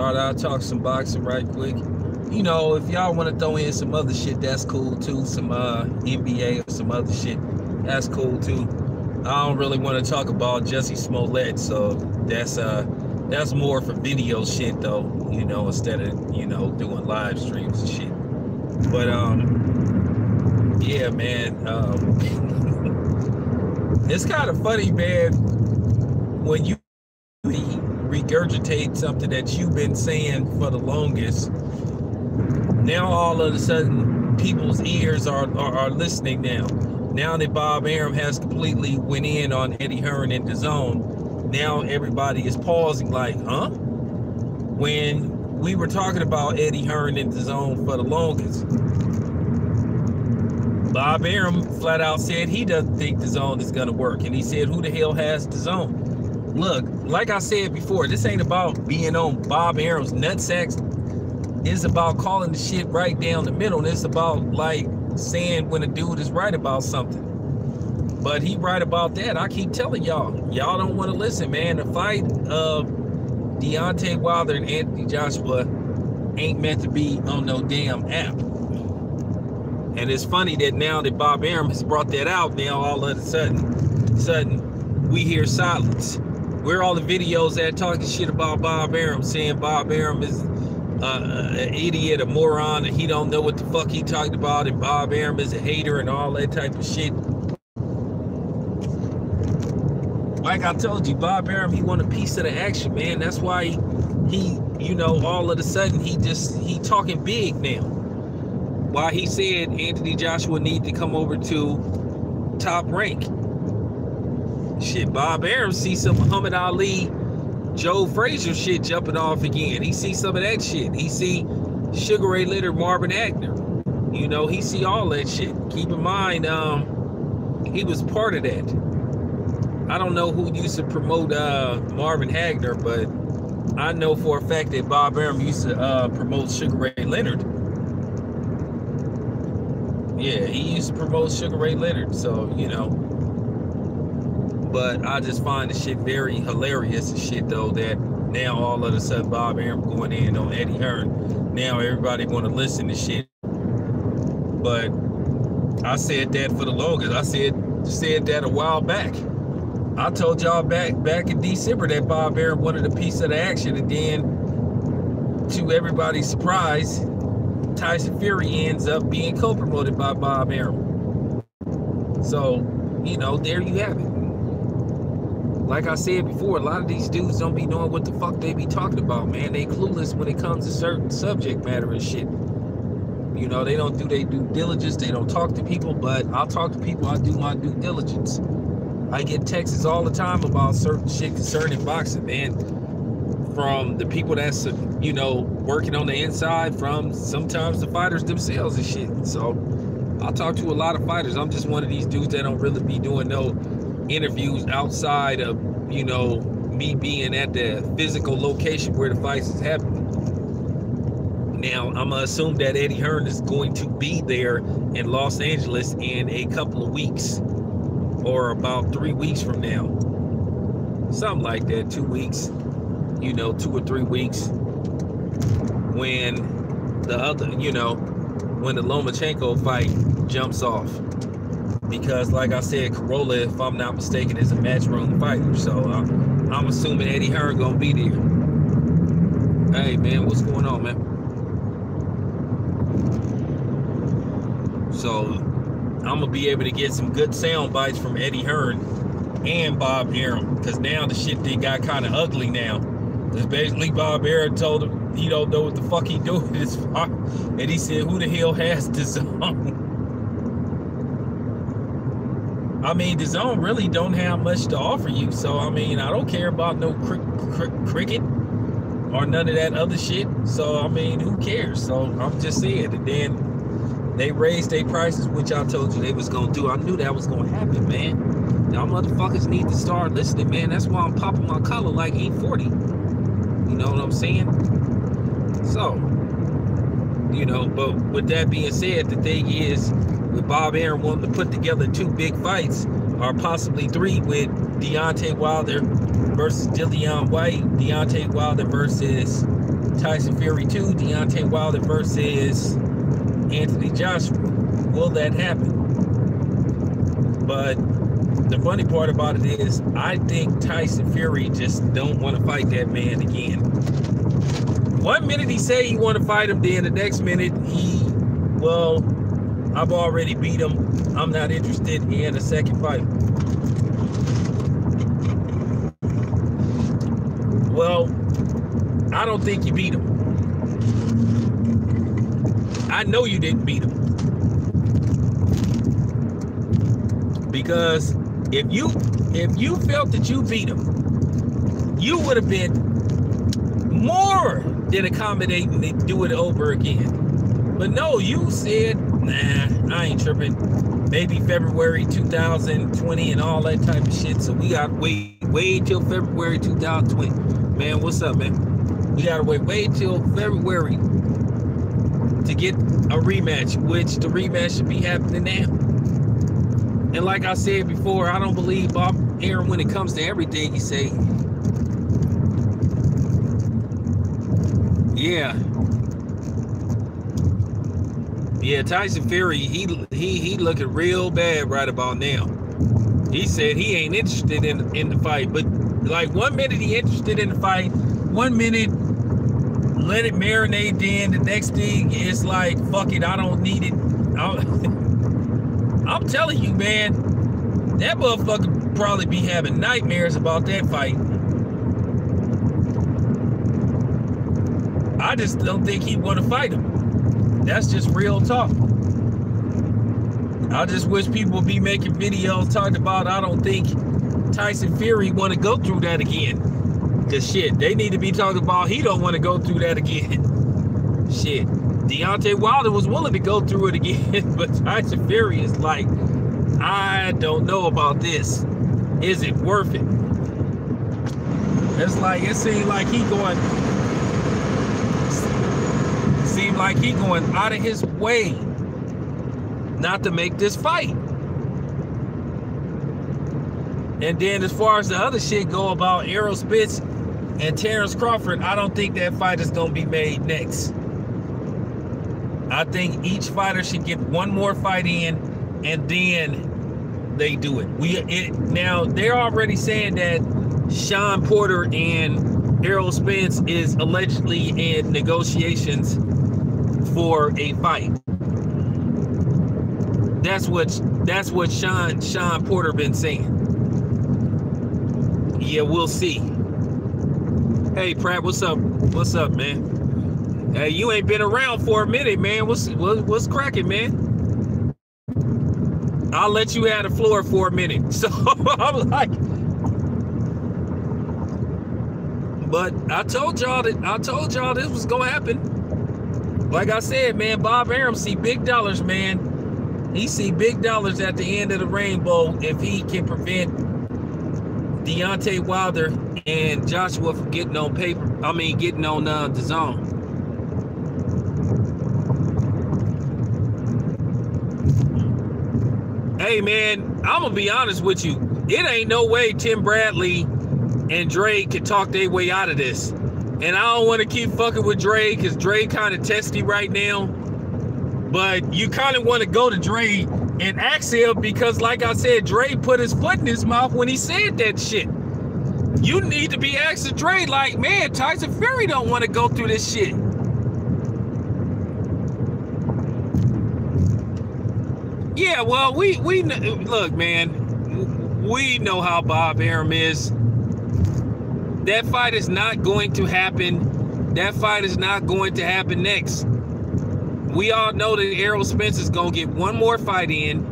Thought I'd talk some boxing right quick. You know, if y'all want to throw in some other shit, that's cool too. Some NBA or some other shit, that's cool too. I don't really want to talk about Jussie Smollett, so that's more for video shit though. You know, instead of, you know, doing live streams and shit. But yeah, man. It's kind of funny, man, when you regurgitate something that you've been saying for the longest. Now all of a sudden people's ears are listening now. Now that Bob Arum has completely went in on Eddie Hearn and DAZN, now everybody is pausing like, huh? When we were talking about Eddie Hearn and DAZN for the longest, Bob Arum flat out said he doesn't think DAZN is gonna work, and he said, who the hell has DAZN? Look, like I said before, this ain't about being on Bob Arum's nutsacks. It's about calling the shit right down the middle, and it's about like saying when a dude is right about something. But he right about that. I keep telling y'all don't want to listen, man. The fight of Deontay Wilder and Anthony Joshua ain't meant to be on no damn app. And it's funny that now that Bob Arum has brought that out, now all of a sudden we hear silence. Where are all the videos that talking shit about Bob Arum, saying Bob Arum is an idiot, a moron, and he don't know what the fuck he talked about, and Bob Arum is a hater and all that type of shit. Like I told you, Bob Arum, he want a piece of the action, man. That's why he you know, all of a sudden he talking big now. Why he said Anthony Joshua need to come over to Top Rank. Shit, Bob Arum see some Muhammad Ali, Joe Frazier shit jumping off again. He see some of that shit. He see Sugar Ray Leonard, Marvin Hagler. You know, he see all that shit. Keep in mind, he was part of that. I don't know who used to promote Marvin Hagler, but I know for a fact that Bob Arum used to promote Sugar Ray Leonard. Yeah, he used to promote Sugar Ray Leonard, so, you know. But I just find the shit very hilarious and shit, though, that now all of a sudden Bob Arum going in on Eddie Hearn. Now everybody want to listen to shit. But I said that for the longest. I said that a while back. I told y'all back in December that Bob Arum wanted a piece of the action, and then to everybody's surprise, Tyson Fury ends up being co-promoted by Bob Arum. So, you know, there you have it. Like I said before, a lot of these dudes don't be knowing what the fuck they be talking about, man. They clueless when it comes to certain subject matter and shit. You know, they don't do their due diligence. They don't talk to people, but I'll talk to people. I do my due diligence. I get texts all the time about certain shit concerning boxing, man. From the people that's, you know, working on the inside, from sometimes the fighters themselves and shit. So I'll talk to a lot of fighters. I'm just one of these dudes that don't really be doing no interviews outside of, you know, me being at the physical location where the fights is happening. Now, I'm gonna assume that Eddie Hearn is going to be there in Los Angeles in a couple of weeks, or about 3 weeks from now. Something like that, 2 weeks, you know, 2 or 3 weeks, when the other, you know, when the Lomachenko fight jumps off. Because like I said, Corolla, if I'm not mistaken, is a matchroom fighter. So I'm assuming Eddie Hearn gonna be there. Hey man, what's going on, man? So I'm gonna be able to get some good sound bites from Eddie Hearn and Bob Arum, because now the shit they got kind of ugly now. Because basically Bob Arum told him he don't know what the fuck he doing with his fight, and he said, who the hell has DAZN? I mean, DAZN really don't have much to offer you. So, I mean, I don't care about no cricket or none of that other shit. So, I mean, who cares? So, I'm just saying. And then they raised their prices, which I told you they was going to do. I knew that was going to happen, man. Y'all motherfuckers need to start listening, man. That's why I'm popping my collar like E40. You know what I'm saying? So, you know, but with that being said, the thing is, with Bob Arum wanting to put together 2 big fights, or possibly 3, with Deontay Wilder versus Dillian White, Deontay Wilder versus Tyson Fury 2, Deontay Wilder versus Anthony Joshua. Will that happen? But the funny part about it is, I think Tyson Fury just don't want to fight that man again. 1 minute he say he want to fight him, then the next minute well, I've already beat him. I'm not interested in a second fight. Well, I don't think you beat him. I know you didn't beat him. Because if you felt that you beat him, you would have been more than accommodating to do it over again. But no, you said, nah, I ain't tripping. Maybe February 2020 and all that type of shit. So we got to wait till February 2020. Man, what's up, man? We got to wait till February to get a rematch, which the rematch should be happening now. And like I said before, I don't believe Bob Arum when it comes to everything he say. Yeah, Tyson Fury, he looking real bad right about now. He said he ain't interested in the fight, but like 1 minute he interested in the fight, 1 minute let it marinate, then the next thing is like, fuck it, I don't need it. I'm telling you, man, that motherfucker probably be having nightmares about that fight. I just don't think he'd want to fight him. That's just real talk. I just wish people would be making videos talking about, I don't think Tyson Fury want to go through that again. Cause shit, they need to be talking about he don't want to go through that again. Shit, Deontay Wilder was willing to go through it again, but Tyson Fury is like, I don't know about this. Is it worth it? It's like, it seemed like he going out of his way not to make this fight. And then as far as the other shit go about Errol Spence and Terrence Crawford, I don't think that fight is going to be made next. I think each fighter should get one more fight in, and then they do it. Now, they're already saying that Sean Porter and Errol Spence is allegedly in negotiations for a fight. That's what Sean Porter been saying. Yeah, we'll see. Hey Pratt, what's up? What's up, man? Hey, you ain't been around for a minute, man. What's cracking, man? I'll let you have the floor for a minute. So I'm like, but I told y'all this was gonna happen. Like I said, man, Bob Arum see big dollars, man. He see big dollars at the end of the rainbow if he can prevent Deontay Wilder and Joshua from getting on getting on the zone. Hey, man, I'm gonna be honest with you. It ain't no way Tim Bradley and Dre can talk their way out of this. And I don't want to keep fucking with Dre because Dre kind of testy right now. But you kind of want to go to Dre and ask him because, like I said, Dre put his foot in his mouth when he said that shit. You need to be asking Dre, like, man, Tyson Fury don't want to go through this shit. Yeah, well, we look, man, we know how Bob Arum is. That fight is not going to happen. That fight is not going to happen next. We all know that Errol Spence is going to get one more fight in.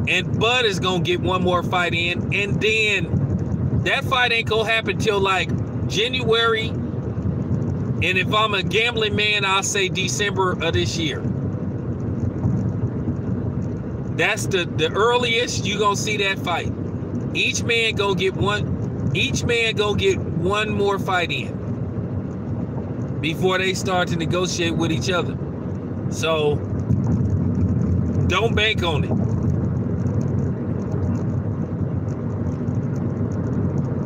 And Bud is going to get one more fight in. And then that fight ain't going to happen till like January. And if I'm a gambling man, I'll say December of this year. That's the earliest you're going to see that fight. Each man go get one more fight in before they start to negotiate with each other. So don't bank on it.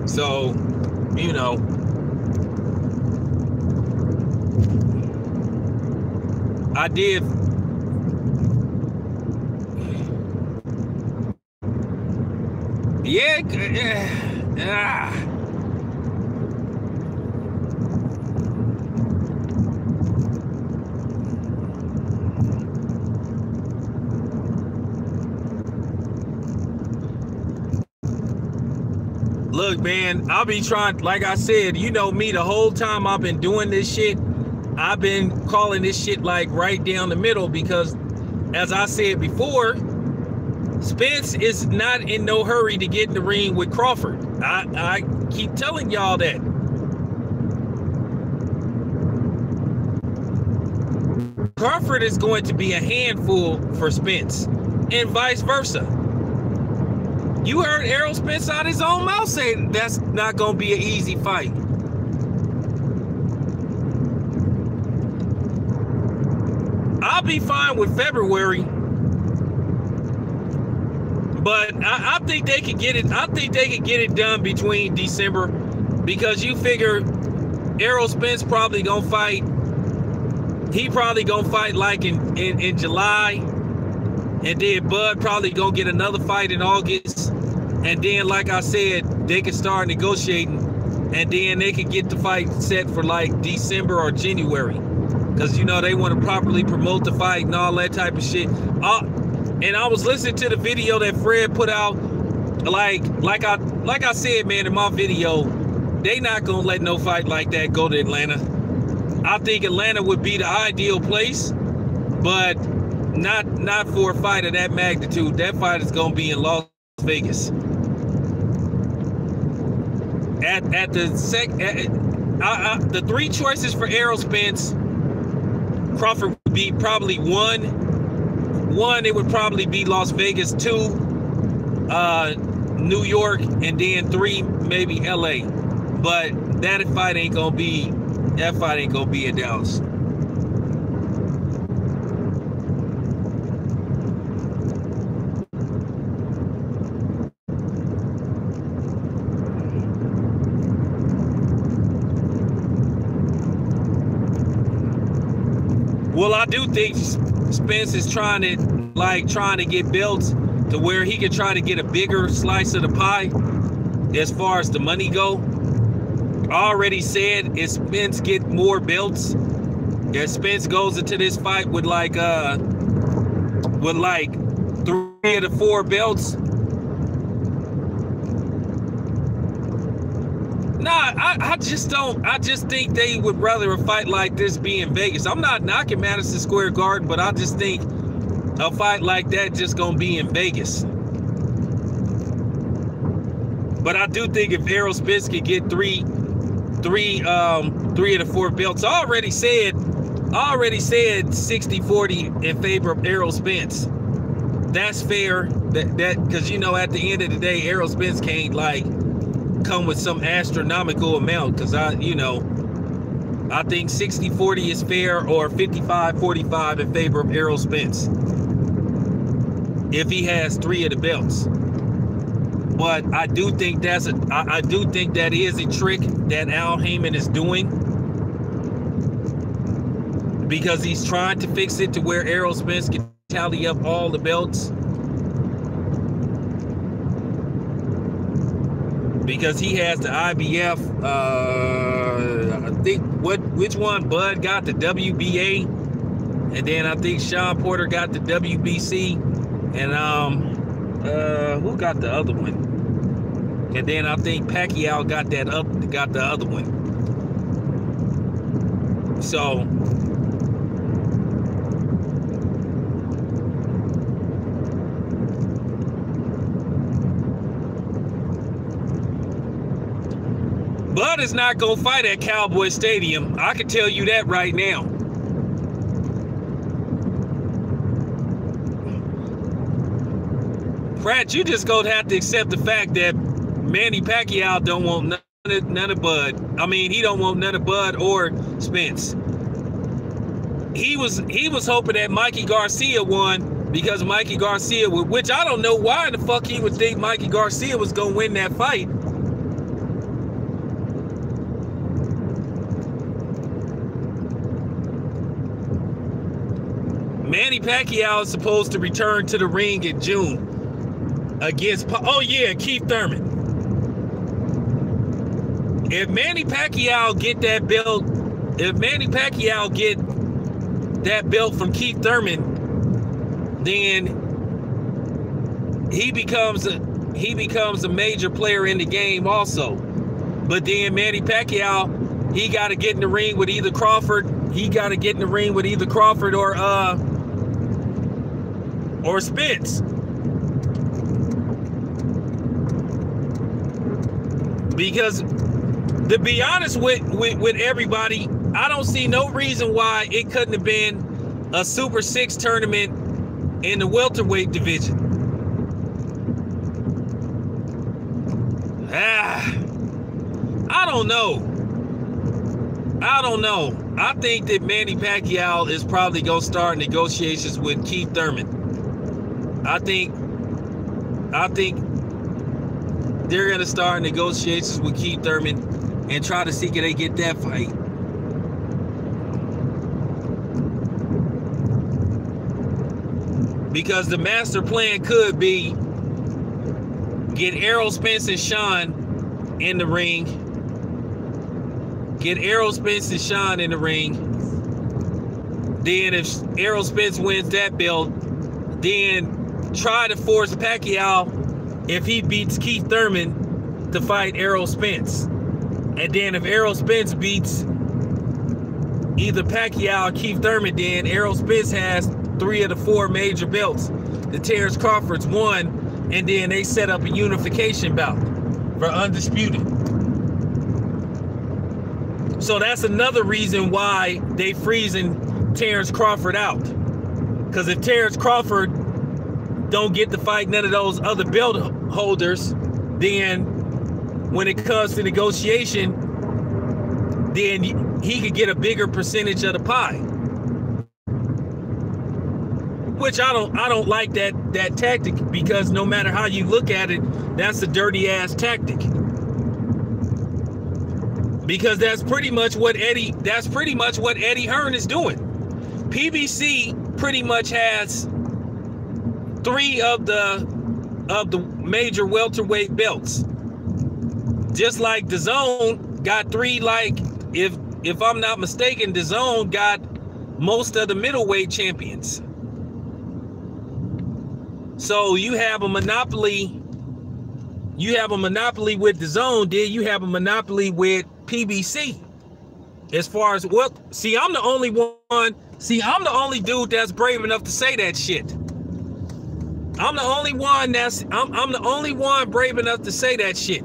So, you know, I did. Yeah. Look, man, I'll be trying, like I said, you know me, the whole time I've been doing this shit, I've been calling this shit like right down the middle because, as I said before, Spence is not in no hurry to get in the ring with Crawford. I keep telling y'all that. Crawford is going to be a handful for Spence, and vice versa. You heard Errol Spence out his own mouth say that's not going to be an easy fight. I'll be fine with February, but I think they could get it. I think they could get it done between December, because you figure Errol Spence probably gonna fight. He probably gonna fight like in July. And then Bud probably gonna get another fight in August. And then, like I said, they can start negotiating. And then they can get the fight set for like December or January. Because, you know, they want to properly promote the fight and all that type of shit. And I was listening to the video that Fred put out. Like I said, man, in my video, they not gonna let no fight like that go to Atlanta. I think Atlanta would be the ideal place, but not for a fight of that magnitude. That fight is gonna be in Las Vegas. The three choices for Errol Spence, Crawford would be probably one, it would probably be Las Vegas. 2, New York, and then 3, maybe LA. But that fight ain't gonna be in Dallas. Well, I do think Spence is trying to get belts to where he can try to get a bigger slice of the pie as far as the money go. I already said if Spence get more belts, if Spence goes into this fight with like 3 of the 4 belts. Nah, I just think they would rather a fight like this be in Vegas. I'm not knocking Madison Square Garden, but I just think a fight like that just gonna be in Vegas. But I do think if Errol Spence could get 3 of the 4 belts, I already said 60-40 in favor of Errol Spence. That's fair. That because, you know, at the end of the day, Errol Spence can't like come with some astronomical amount, because I think 60-40 is fair, or 55-45 in favor of Errol Spence if he has 3 of the belts. But I do think that is a trick that Al Haymon is doing, because he's trying to fix it to where Errol Spence can tally up all the belts. Because he has the IBF, I think which one? Bud got the WBA, and then I think Sean Porter got the WBC, and who got the other one? And then I think Pacquiao got the other one. So Bud is not gonna fight at Cowboy Stadium. I can tell you that right now. Pratt, you just gonna have to accept the fact that Manny Pacquiao don't want none of Bud. I mean, he don't want none of Bud or Spence. He was hoping that Mikey Garcia won, because Mikey Garcia, which I don't know why in the fuck he would think Mikey Garcia was gonna win that fight. Manny Pacquiao is supposed to return to the ring in June against, Keith Thurman. If Manny Pacquiao get that belt, from Keith Thurman, then he becomes a major player in the game also. But then Manny Pacquiao, he got to get in the ring with either Crawford. He got to get in the ring with either Crawford or Spence. Because to be honest with everybody, I don't see no reason why it couldn't have been a Super 6 tournament in the welterweight division. I don't know. I think that Manny Pacquiao is probably going to start negotiations with Keith Thurman. I think they're going to start negotiations with Keith Thurman and try to see can they get that fight. Because the master plan could be get Errol Spence and Sean in the ring. Get Errol Spence and Sean in the ring. Then if Errol Spence wins that belt, then try to force Pacquiao, if he beats Keith Thurman, to fight Errol Spence. And then if Errol Spence beats either Pacquiao or Keith Thurman, then Errol Spence has 3 of the 4 major belts. The Terrence Crawford's 1, and then they set up a unification bout for undisputed. So that's another reason why they freezing Terrence Crawford out. Because if Terrence Crawford don't get to fight none of those other belt holders, then when it comes to negotiation, then he could get a bigger percentage of the pie. Which I don't like that tactic, because no matter how you look at it, that's a dirty ass tactic. Because that's pretty much what Eddie Hearn is doing. PBC pretty much has 3 of the major welterweight belts. Just like DAZN got 3, like if I'm not mistaken, DAZN got most of the middleweight champions. So you have a monopoly. You have a monopoly with DAZN, then you have a monopoly with PBC. As far as I'm the only one. See, I'm the only dude that's brave enough to say that shit. I'm the only one I'm the only one brave enough to say that shit.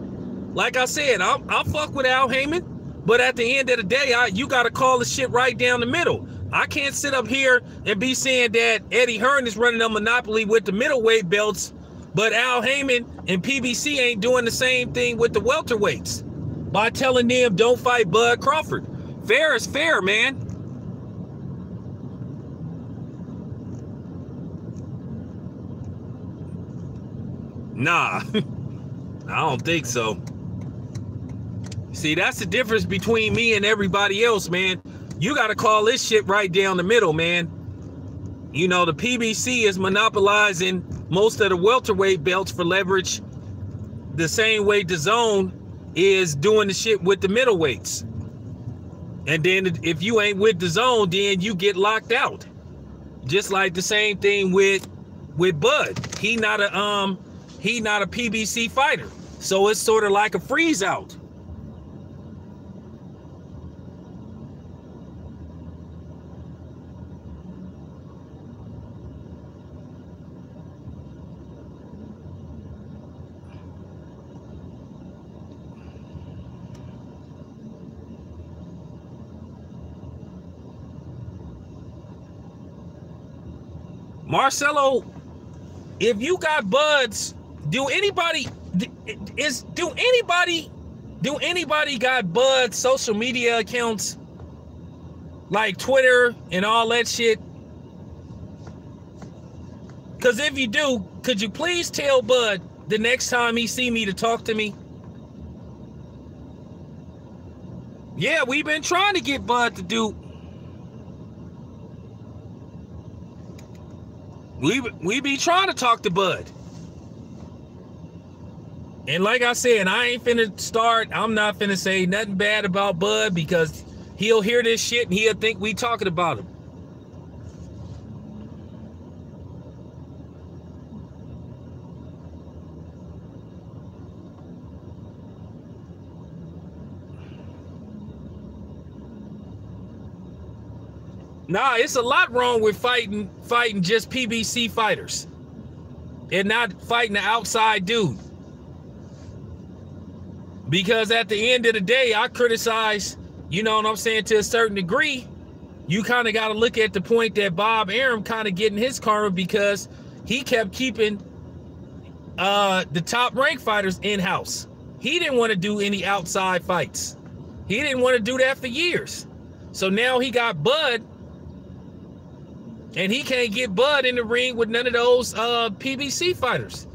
Like I said, I'll fuck with Al Heyman, but at the end of the day, you gotta call the shit right down the middle. I can't sit up here and be saying that Eddie Hearn is running a monopoly with the middleweight belts, but Al Heyman and PBC ain't doing the same thing with the welterweights by telling them don't fight Bud Crawford. Fair is fair, man. Nah, I don't think so. See, that's the difference between me and everybody else, man. You got to call this shit right down the middle, man. You know, the PBC is monopolizing most of the welterweight belts for leverage the same way DAZN is doing the shit with the middleweights. And then if you ain't with DAZN, then you get locked out. Just like the same thing with Bud. He not a PBC fighter. So it's sort of like a freeze out. Marcelo, if you got buds, do anybody got Bud's social media accounts like Twitter and all that shit? Because if you do, could you please tell Bud the next time he see me to talk to me? Yeah, we've been trying to get Bud to do. We be trying to talk to Bud. And like I said, I ain't finna start. I'm not finna say nothing bad about Bud because he'll hear this shit and he'll think we talking about him. Nah, it's a lot wrong with fighting just PBC fighters and not fighting the outside dude. Because at the end of the day, I criticize, you know what I'm saying, to a certain degree. You kind of got to look at the point that Bob Arum kind of getting his karma because he kept keeping the top ranked fighters in-house. He didn't want to do any outside fights. He didn't want to do that for years. So now he got Bud, and he can't get Bud in the ring with none of those PBC fighters.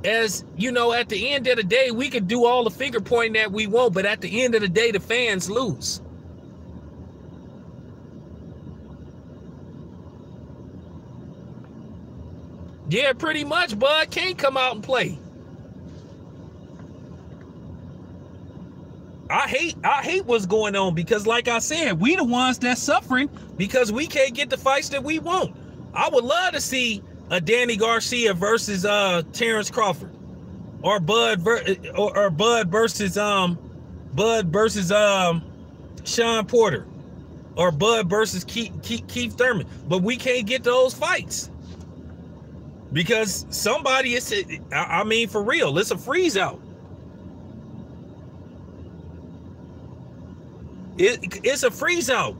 As you know, at the end of the day, we can do all the finger pointing that we want, but at the end of the day, the fans lose. Yeah, pretty much. Bud can't come out and play. I hate what's going on because, like I said, we the ones that's suffering because we can't get the fights that we want. I would love to see a Danny Garcia versus Terrence Crawford, or Bud versus Sean Porter, or Bud versus Keith Thurman. But we can't get those fights because somebody is. I mean, for real, it's a freeze out. It's a freeze out.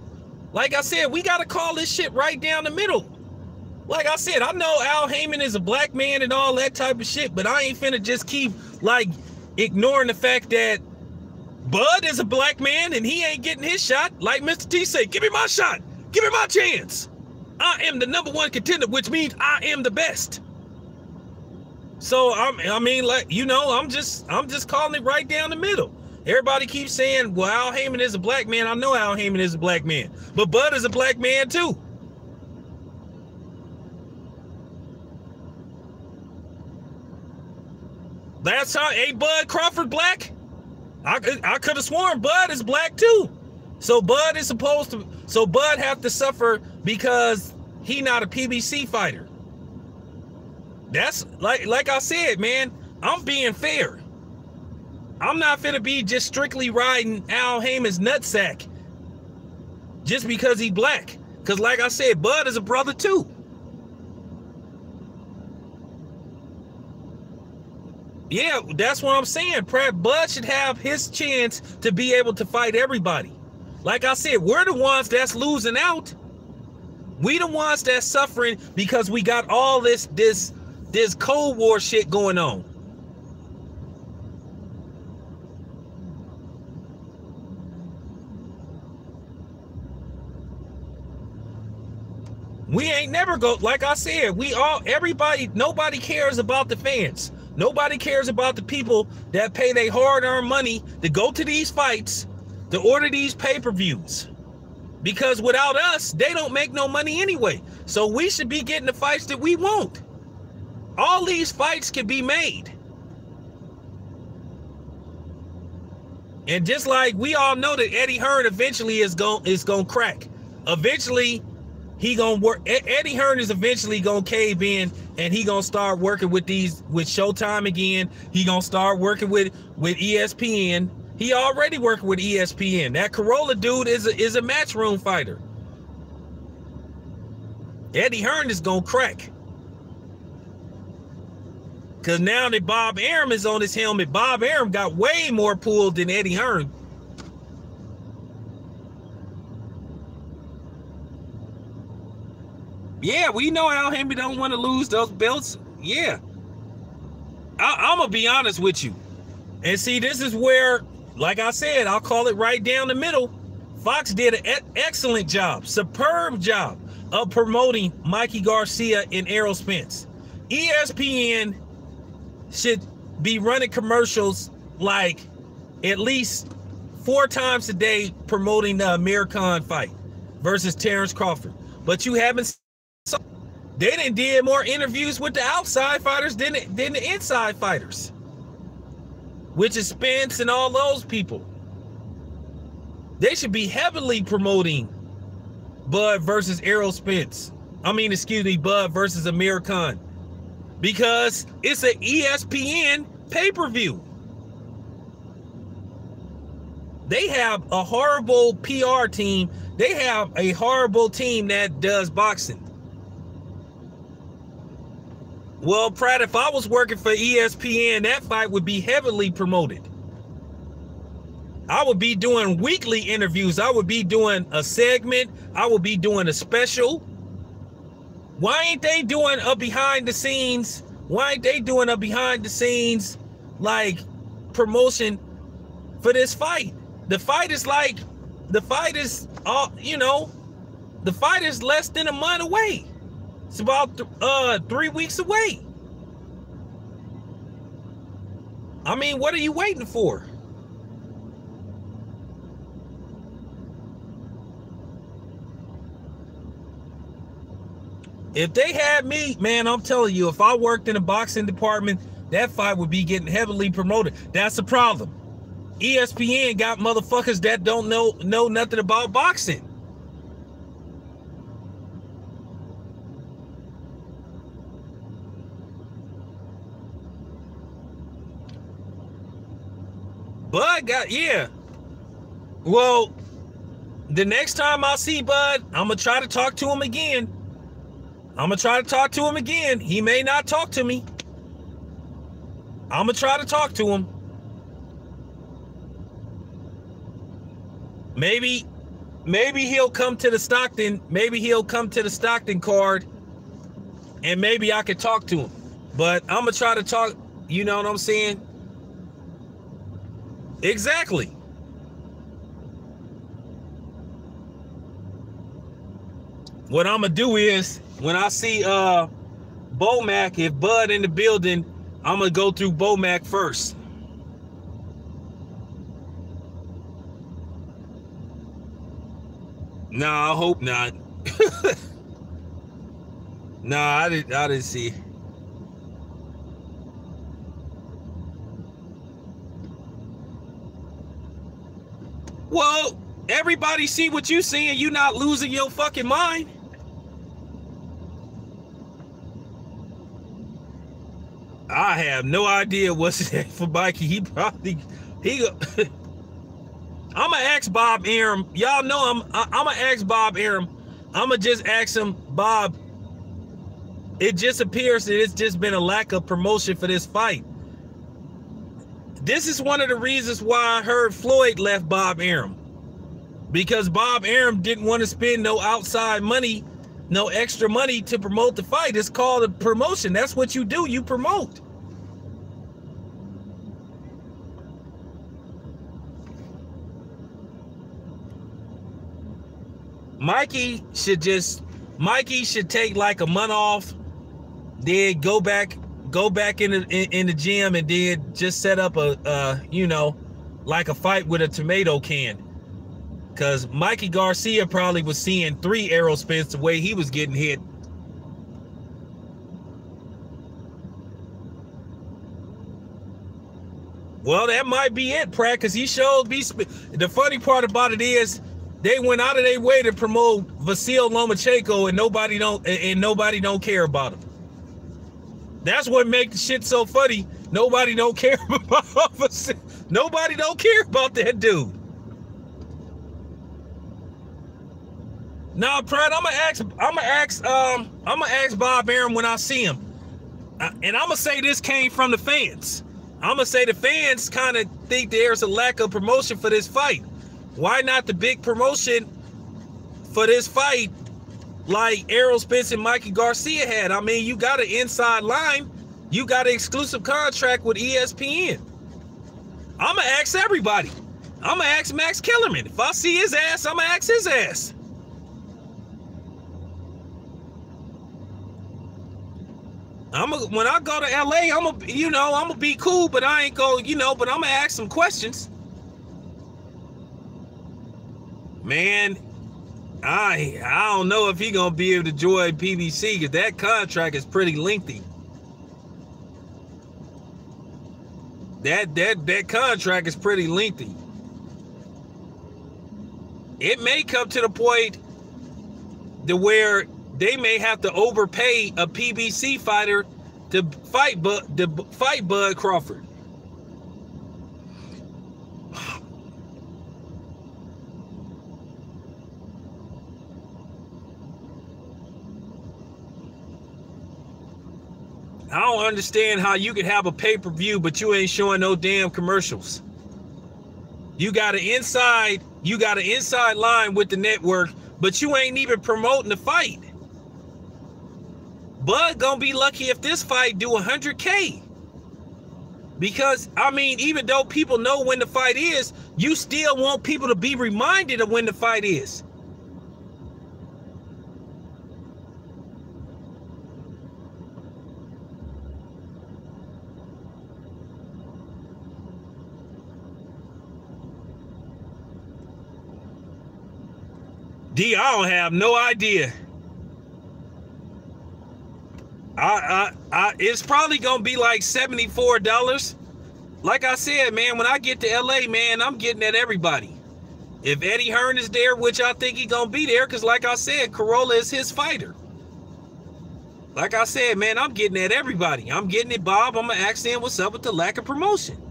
Like I said, we got to call this shit right down the middle. Like I said, I know Al Haymon is a black man and all that type of shit, but I ain't finna just keep like ignoring the fact that Bud is a black man and he ain't getting his shot. Like Mr. T say, give me my shot. Give me my chance. I am the #1 contender, which means I am the best. So I mean, like, you know, I'm just calling it right down the middle. Everybody keeps saying, well, Al Haymon is a black man. I know Al Haymon is a black man, but Bud is a black man too. That's how, ain't Bud Crawford black? I could have sworn Bud is black too. So Bud is supposed to, so Bud have to suffer because he not a PBC fighter. That's like I said, man, I'm being fair. I'm not finna be just strictly riding Al Haymon's nutsack just because he black. Because like I said, Bud is a brother too. Yeah, that's what I'm saying. Bud should have his chance to be able to fight everybody. Like I said, we're the ones that's losing out. We the ones that's suffering because we got all this Cold War shit going on. We ain't never go, like I said, nobody cares about the fans. Nobody cares about the people that pay their hard-earned money to go to these fights, to order these pay-per-views. Because without us, they don't make no money anyway. So we should be getting the fights that we want. All these fights can be made. And just like we all know that Eddie Hearn eventually is gonna crack. Eventually, he gonna work. Eddie Hearn is eventually gonna cave in, and he gonna start working with Showtime again. He gonna start working with ESPN. He already working with ESPN. That Corolla dude is a matchroom fighter. Eddie Hearn is gonna crack. Cause now that Bob Arum is on his helmet, Bob Arum got way more pull than Eddie Hearn. Yeah, we know Al Haymon don't want to lose those belts. Yeah. I'm going to be honest with you. And see, this is where, like I said, I'll call it right down the middle. Fox did an excellent job, superb job of promoting Mikey Garcia and Errol Spence. ESPN should be running commercials like at least 4 times a day promoting the Amir Khan fight versus Terrence Crawford. But you haven't. They done did more interviews with the outside fighters than the inside fighters, which is Spence and all those people. They should be heavily promoting Bud versus Errol Spence. Bud versus Amir Khan, because it's an ESPN pay-per-view. They have a horrible PR team. They have a horrible team that does boxing. Well, Pratt, if I was working for ESPN, that fight would be heavily promoted. I would be doing weekly interviews. I would be doing a segment. I would be doing a special. Why ain't they doing a behind the scenes? Why ain't they doing a behind the scenes like promotion for this fight? The fight is the fight is less than a month away. It's about 3 weeks away. I mean, what are you waiting for? If they had me, man, I'm telling you, if I worked in the boxing department, that fight would be getting heavily promoted. That's the problem. ESPN got motherfuckers that don't know nothing about boxing. Bud got, yeah. Well, the next time I see Bud, I'm going to try to talk to him again. He may not talk to me. I'm going to try to talk to him. Maybe he'll come to the Stockton. Maybe he'll come to the Stockton card, and maybe I could talk to him. But I'm going to try to talk, you know what I'm saying? Exactly. What I'm going to do is, when I see Bomac, if Bud in the building, I'm going to go through Bomac first. Nah, I hope not. Nah, I didn't see. Well, everybody see what you seeing. You not losing your fucking mind. I have no idea what's that for Mikey. I'm gonna ask Bob Arum. Y'all know I'm gonna ask Bob Arum. I'm gonna just ask him, Bob. It just appears that it's just been a lack of promotion for this fight. This is one of the reasons why I heard Floyd left Bob Arum, because Bob Arum didn't want to spend no outside money, no extra money to promote the fight. It's called a promotion. That's what you do. You promote. Mikey should take like a month off, then go back in the gym, and then just set up a like a fight with a tomato can. Cause Mikey Garcia probably was seeing 3 Errol Spence the way he was getting hit. Well, that might be it, Pratt, because he showed me. The funny part about it is, they went out of their way to promote Vasil Lomachenko, and nobody don't care about him. That's what makes the shit so funny. Nobody don't care about Vasil. Nobody don't care about that dude. Now, Pratt, I'm gonna ask Bob Arum when I see him, and I'm gonna say this came from the fans. I'm gonna say the fans kind of think there's a lack of promotion for this fight. Why not the big promotion for this fight like Errol Spence and Mikey Garcia had? I mean, you got an inside line. You got an exclusive contract with ESPN. I'm going to ask everybody. I'm going to ask Max Kellerman. If I see his ass, I'm going to ask his ass. When I go to LA, I'm going to be cool, but I ain't go, but I'm going to ask some questions. Man, I don't know if he gonna be able to join PBC because that contract is pretty lengthy. That contract is pretty lengthy. It may come to the point to where they may have to overpay a PBC fighter to fight Bud Crawford. I don't understand how you could have a pay-per-view, but you ain't showing no damn commercials. You got an inside line with the network, but you ain't even promoting the fight. Bud gonna be lucky if this fight do 100K. Because, I mean, even though people know when the fight is, you still want people to be reminded of when the fight is. D, I don't have no idea. It's probably gonna be like $74. Like I said, man, when I get to LA, man, I'm getting at everybody. If Eddie Hearn is there, which I think he's gonna be there, because like I said, Corolla is his fighter. Like I said, man, I'm getting at everybody. I'm getting it, Bob. I'm gonna ask him what's up with the lack of promotion.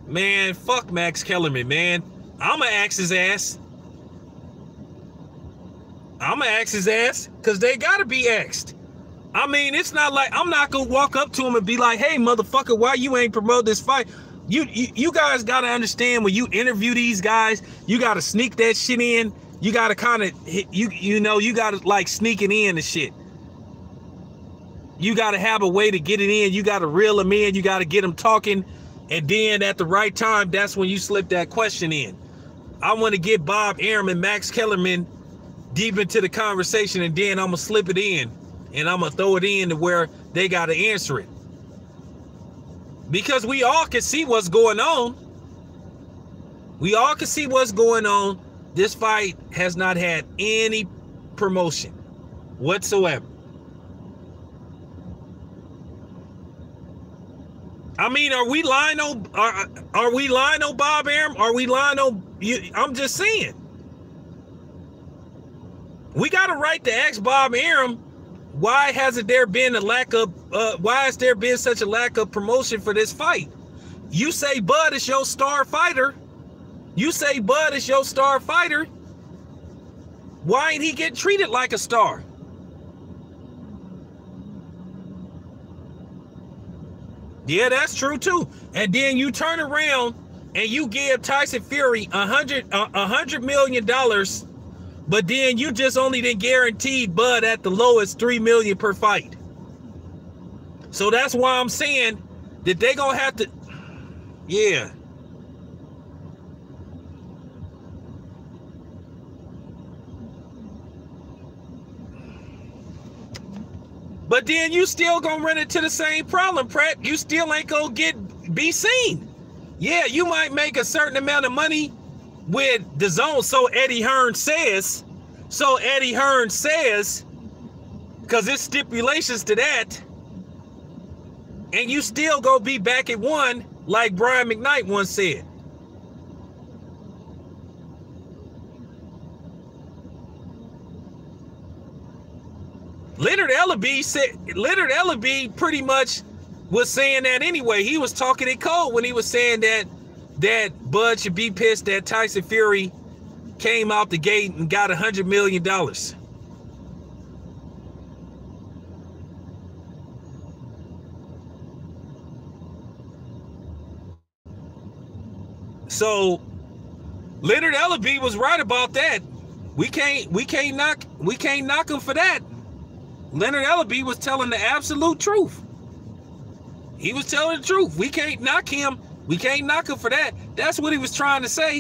Man, fuck Max Kellerman, man. I'ma ask his ass. I'ma ask his ass, because they gotta be asked. I mean, it's not like I'm not gonna walk up to him and be like, hey, motherfucker, why you ain't promote this fight? You guys gotta understand, when you interview these guys, you gotta sneak that shit in. You gotta kind of, you gotta like sneak it in and shit. You gotta have a way to get it in. You gotta reel them in. You gotta get them talking. And then at the right time, that's when you slip that question in. I want to get Bob Arum and Max Kellerman deep into the conversation, and then I'm going to slip it in. And I'm going to throw it in to where they got to answer it. Because we all can see what's going on. We all can see what's going on. This fight has not had any promotion whatsoever. I mean, are we lying on Bob Arum? Are we lying on you? I'm just saying. We got a right to ask Bob Arum, why hasn't there been why has there been such a lack of promotion for this fight? You say Bud is your star fighter. You say Bud is your star fighter. Why ain't he getting treated like a star? Yeah, that's true too. And then you turn around and you give Tyson Fury $100 million, but then you just only then guaranteed Bud at the lowest $3 million per fight. So that's why I'm saying that they gonna have to, yeah. But then you still gonna run into the same problem, Pratt. You still ain't gonna be seen. Yeah, you might make a certain amount of money with the zone. So Eddie Hearn says, because there's stipulations to that. And you still gonna be back at one, like Brian McKnight once said. Leonard Ellaby pretty much was saying that anyway. He was talking in code when he was saying that Bud should be pissed that Tyson Fury came out the gate and got $100 million. So Leonard Ellaby was right about that. We can't knock him for that. Leonard Ellaby was telling the absolute truth. He was telling the truth. We can't knock him. We can't knock him for that. That's what he was trying to say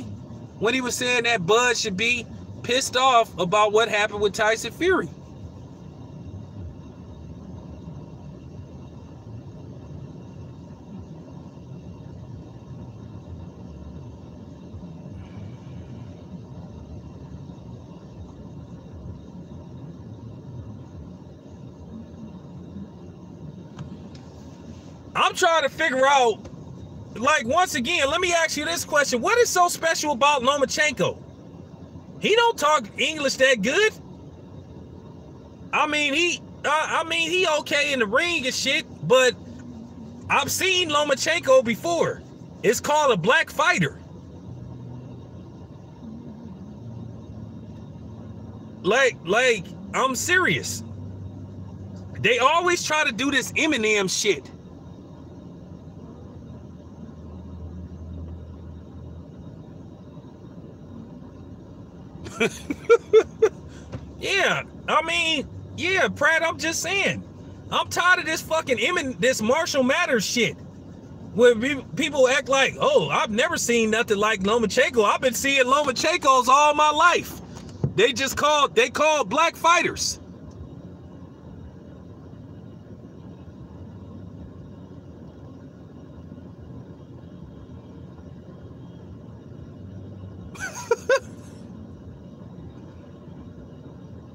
when he was saying that Bud should be pissed off about what happened with Tyson Fury. I'm trying to figure out, like, once again, let me ask you this question. What is so special about Lomachenko? He don't talk English that good. I mean, he okay in the ring and shit, but I've seen Lomachenko before. It's called a black fighter. Like, I'm serious. They always try to do this Eminem shit. Yeah, I mean, yeah, Pratt, I'm just saying. I'm tired of this fucking this Marshall Mathers shit. Where people act like, oh, I've never seen nothing like Lomachenko. I've been seeing Lomachenkos all my life. They call black fighters.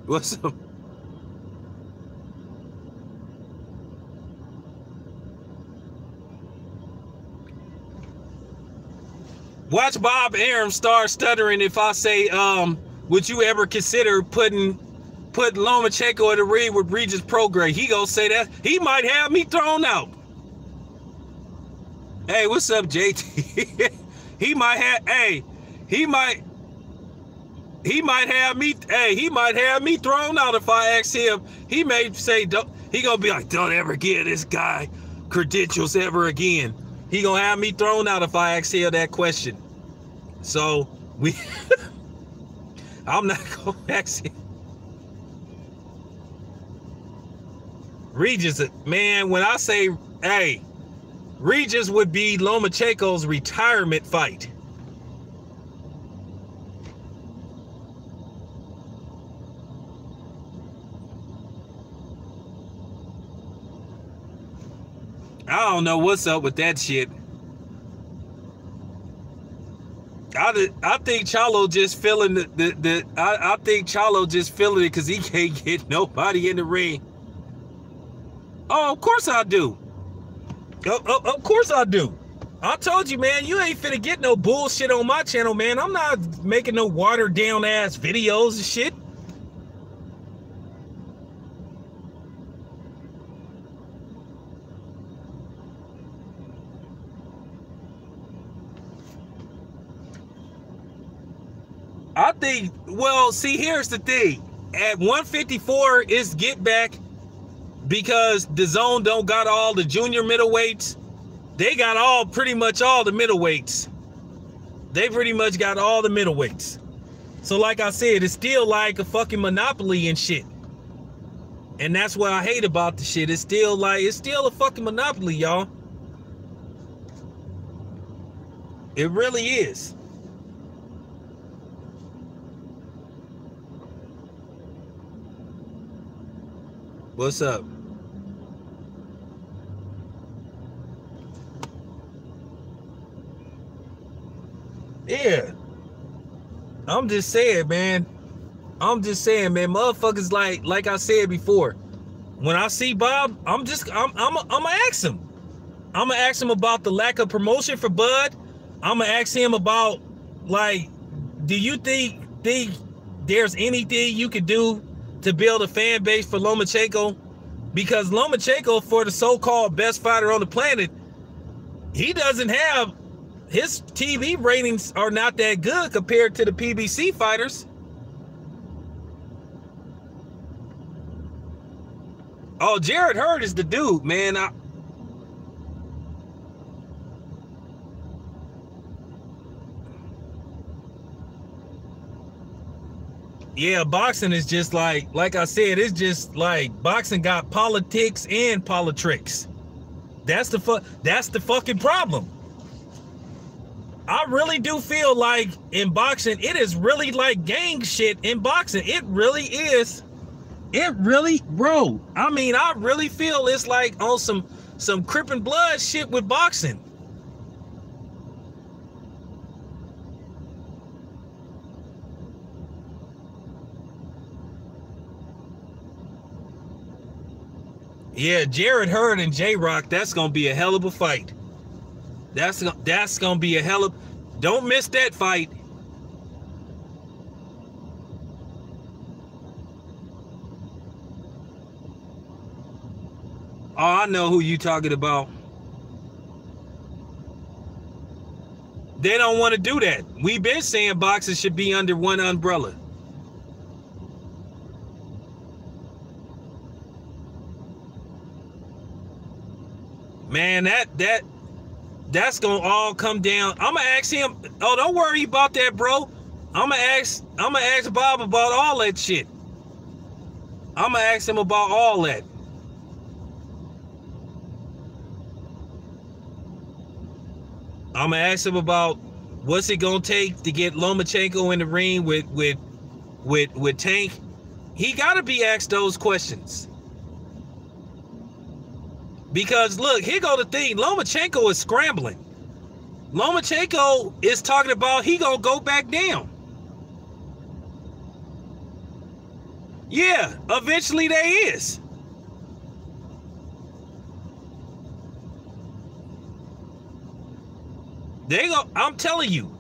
What's up? Watch Bob Arum start stuttering if I say, would you ever consider putting Lomachenko in the ring with Regis Prograis? He gonna say that. He might have me thrown out. Hey, what's up, JT? He might have me thrown out if I ask him. He may say, he gonna be like, don't ever give this guy credentials ever again. He gonna have me thrown out if I ask him that question. So I'm not gonna ask him. Regis, man, when I say, hey, Regis would be Lomachenko's retirement fight. I don't know what's up with that shit. I think Charlo just feeling I think Charlo just feeling it because he can't get nobody in the ring. Oh, of course I do. Of course I do. I told you, man, you ain't finna get no bullshit on my channel, man. I'm not making no watered down ass videos and shit. I think, well, see, here's the thing. At 154 is get back because the zone don't got all the junior middleweights. They got pretty much all the middleweights. They pretty much got all the middleweights. So like I said, it's still like a fucking monopoly and shit. And that's what I hate about the shit. It's still a fucking monopoly, y'all. It really is. What's up? Yeah. I'm just saying, man. Motherfuckers like I said before. When I see Bob, I'm gonna ask him. I'm gonna ask him about the lack of promotion for Bud. I'm gonna ask him about, like, do you think there's anything you could do to build a fan base for Lomachenko? Because Lomachenko, for the so-called best fighter on the planet, he doesn't have, his TV ratings are not that good compared to the PBC fighters. Oh, Jarrett Hurd is the dude, man. Yeah, boxing is just like I said, it's just like boxing got politics and politricks. That's the fucking problem. I really do feel like in boxing, it is really like gang shit in boxing. It really is. It really, bro. I mean, I really feel it's like on some Crippin' Blood shit with boxing. Yeah, Jarrett Hurd and J-Rock, that's gonna be a hell of a fight. That's gonna be a hell of. Don't miss that fight. Oh, I know who you talking about. They don't want to do that. We've been saying boxers should be under one umbrella. Man, that's gonna all come down. I'm gonna ask him. Oh, don't worry about that, bro. I'm gonna ask Bob about all that shit. I'm gonna ask him about all that. I'm gonna ask him about what's it gonna take to get Lomachenko in the ring with Tank. He gotta be asked those questions. Because look, here go the thing. Lomachenko is scrambling. Lomachenko is talking about he gonna go back down. Yeah, eventually there is. I'm telling you.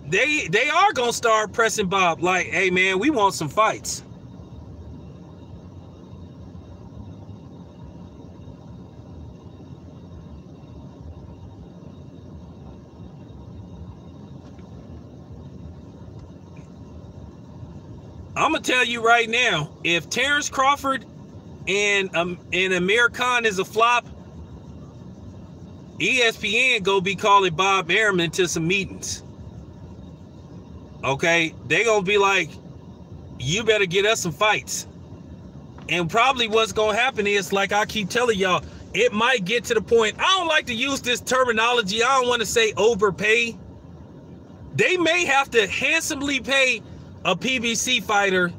They are gonna start pressing Bob like, hey man, we want some fights. I'm gonna tell you right now, if Terrence Crawford and Amir Khan is a flop, ESPN go be calling Bob Arum into some meetings. Okay, they gonna be like, you better get us some fights. And probably what's gonna happen is, like I keep telling y'all, it might get to the point. I don't like to use this terminology. I don't want to say overpay. They may have to handsomely pay a PBC fighter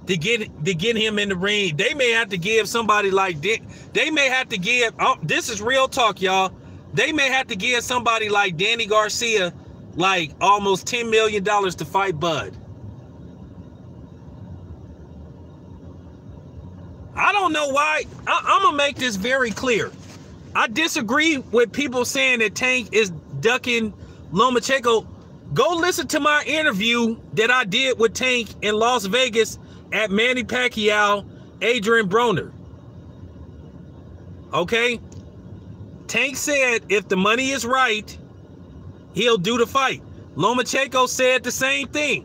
to get him in the ring. They may have to give somebody like they may have to give, this is real talk, y'all. They may have to give somebody like Danny Garcia like almost $10 million to fight Bud. I don't know why. I'm gonna make this very clear. I disagree with people saying that Tank is ducking Lomachenko. Go listen to my interview that I did with Tank in Las Vegas at Manny Pacquiao, Adrian Broner. Okay? Tank said if the money is right, he'll do the fight. Lomachenko said the same thing.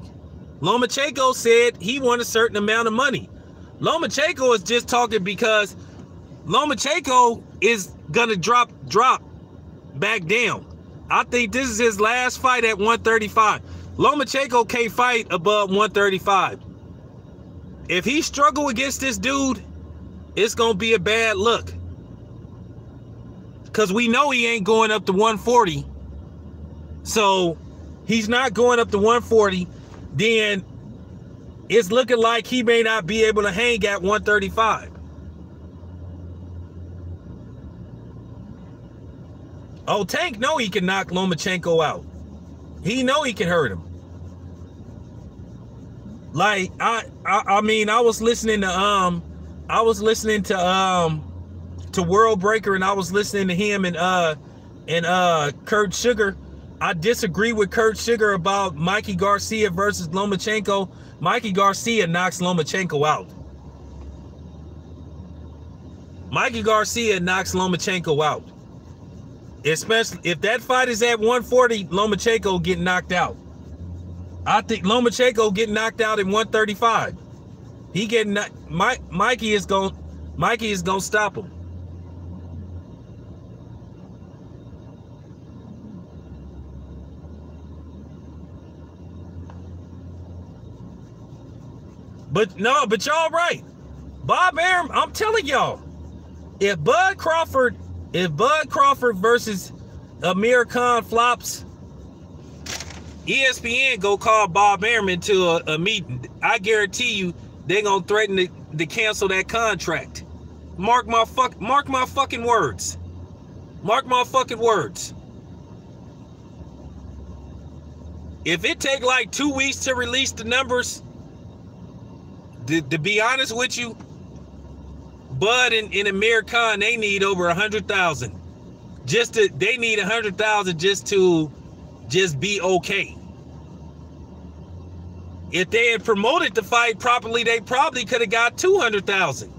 Lomachenko said he won a certain amount of money. Lomachenko is just talking because Lomachenko is gonna drop back down. I think this is his last fight at 135. Lomachenko can't fight above 135. If he struggle against this dude, it's gonna be a bad look. Because we know he ain't going up to 140. So he's not going up to 140. Then it's looking like he may not be able to hang at 135. Oh, Tank know he can knock Lomachenko out. He know he can hurt him. Like I mean, I was listening to World Breaker, and I was listening to him and Kurt Sugar. I disagree with Kurt Sugar about Mikey Garcia versus Lomachenko. Mikey Garcia knocks Lomachenko out. Mikey Garcia knocks Lomachenko out. Especially if that fight is at 140, Lomachenko get knocked out. I think Lomachenko get knocked out at 135. He getting Mikey is gonna stop him. But y'all right. Bob Arum, I'm telling y'all, if Bud Crawford versus Amir Khan flops, ESPN go call Bob Arum into a meeting. I guarantee you they're gonna threaten to cancel that contract. Mark my fucking words. Mark my fucking words. If it take like 2 weeks to release the numbers, to be honest with you, Bud and Amir Khan, they need over 100,000. They need 100,000 just to be okay. If they had promoted the fight properly, they probably could have got 200,000.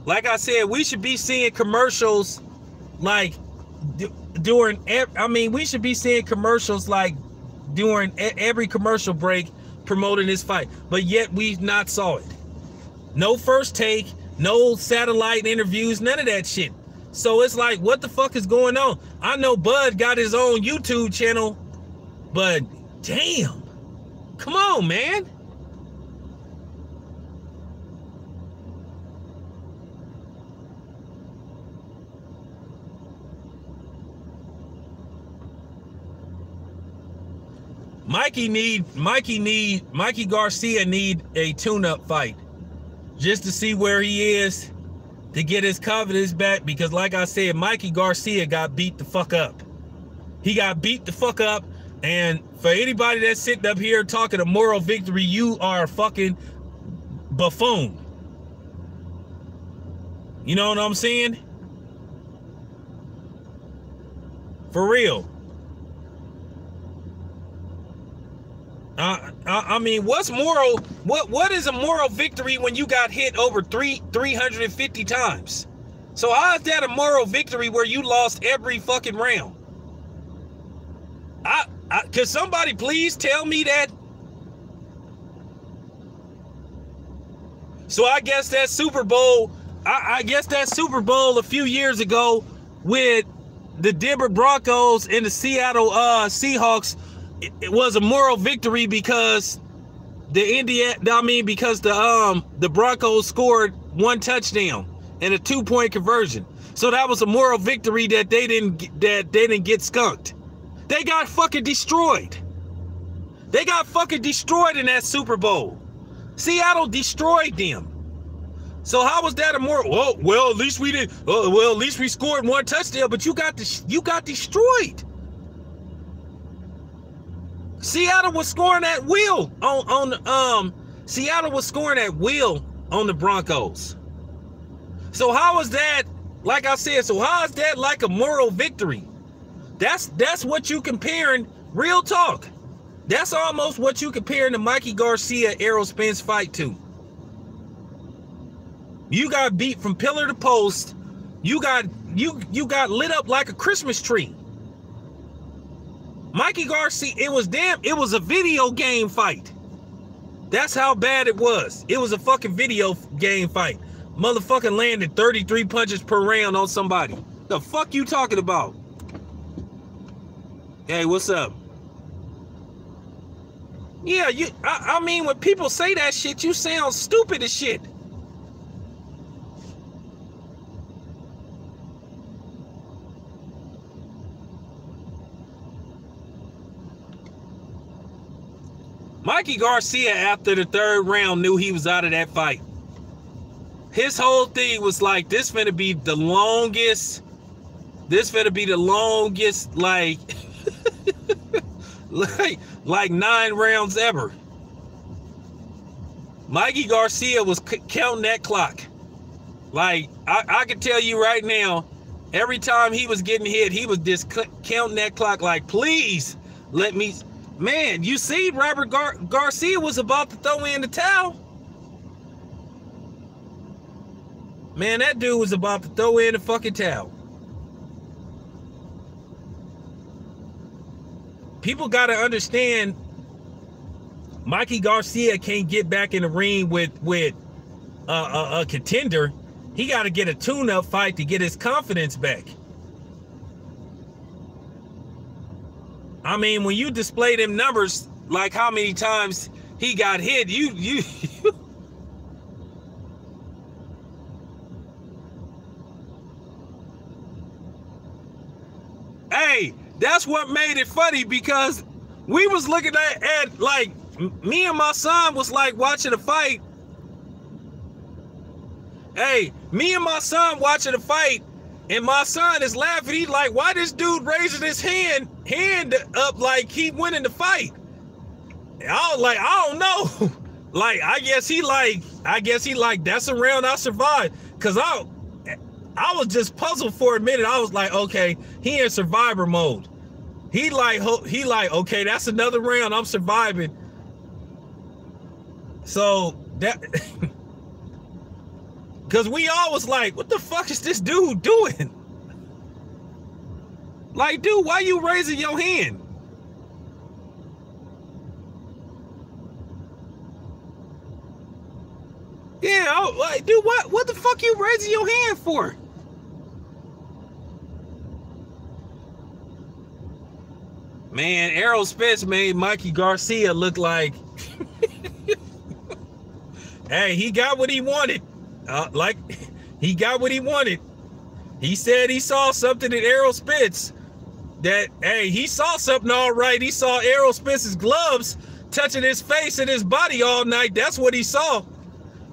Like I said, we should be seeing commercials like during, I mean, we should be seeing commercials like during every commercial break promoting this fight, but yet we've not saw it. No first take, no satellite interviews, none of that shit. So it's like, what the fuck is going on? I know Bud got his own YouTube channel, but damn, come on, man. Mikey Garcia need a tune-up fight just to see where he is, to get his confidence back, because like I said, Mikey Garcia got beat the fuck up. He got beat the fuck up, and for anybody that's sitting up here talking a moral victory, you are a fucking buffoon. You know what I'm saying? For real. I mean, what's moral? What is a moral victory when you got hit over 350 times? So how is that a moral victory where you lost every fucking round? Could somebody please tell me that? So I guess that Super Bowl, I guess that Super Bowl a few years ago with the Denver Broncos and the Seattle Seahawks, it was a moral victory because because the Broncos scored one touchdown and a 2-point conversion. So that was a moral victory that they didn't get skunked. They got fucking destroyed. They got fucking destroyed in that Super Bowl. Seattle destroyed them. So how was that a moral? Well, at least we did. Well, at least we scored one touchdown, but you got destroyed. Seattle was scoring at will Seattle was scoring at will on the Broncos. So how is that, like I said, so how is that like a moral victory? That's what you comparing, real talk. That's almost what you comparing the Mikey Garcia Errol Spence fight to. You got beat from pillar to post. You got lit up like a Christmas tree. Mikey Garcia, it was a video game fight. That's how bad it was. It was a fucking video game fight. Motherfucking landed 33 punches per round on somebody. The fuck you talking about? Hey, what's up? Yeah, I mean, when people say that shit, you sound stupid as shit. Mikey Garcia, after the 3rd round, knew he was out of that fight. His whole thing was like, this finna be the longest, like, like 9 rounds ever. Mikey Garcia was counting that clock. Like, I can tell you right now, every time he was getting hit, he was just counting that clock like, please, let me... Man, you see Robert Garcia was about to throw in the towel. Man, that dude was about to throw in the fucking towel. People got to understand, Mikey Garcia can't get back in the ring with a contender. He got to get a tune-up fight to get his confidence back. I mean, when you display them numbers, like how many times he got hit, you Hey, that's what made it funny, because we was looking at like, me and my son was like watching a fight. Hey, me and my son watching a fight, and my son is laughing. He's like, why this dude raising his hand up like he winning the fight? I was like, I don't know. Like, I guess he like, that's a round I survived. Cause I was just puzzled for a minute. I was like, okay, he in survivor mode. He like, okay, that's another round I'm surviving. So that, cause we all was like, what the fuck is this dude doing? Like, dude, why you raising your hand? Yeah, I was like, dude, what the fuck you raising your hand for? Man, Errol Spence made Mikey Garcia look like, hey, he got what he wanted. He got what he wanted. He said he saw something in Errol Spence that, hey, he saw something all right. He saw Errol Spence's gloves touching his face and his body all night. That's what he saw.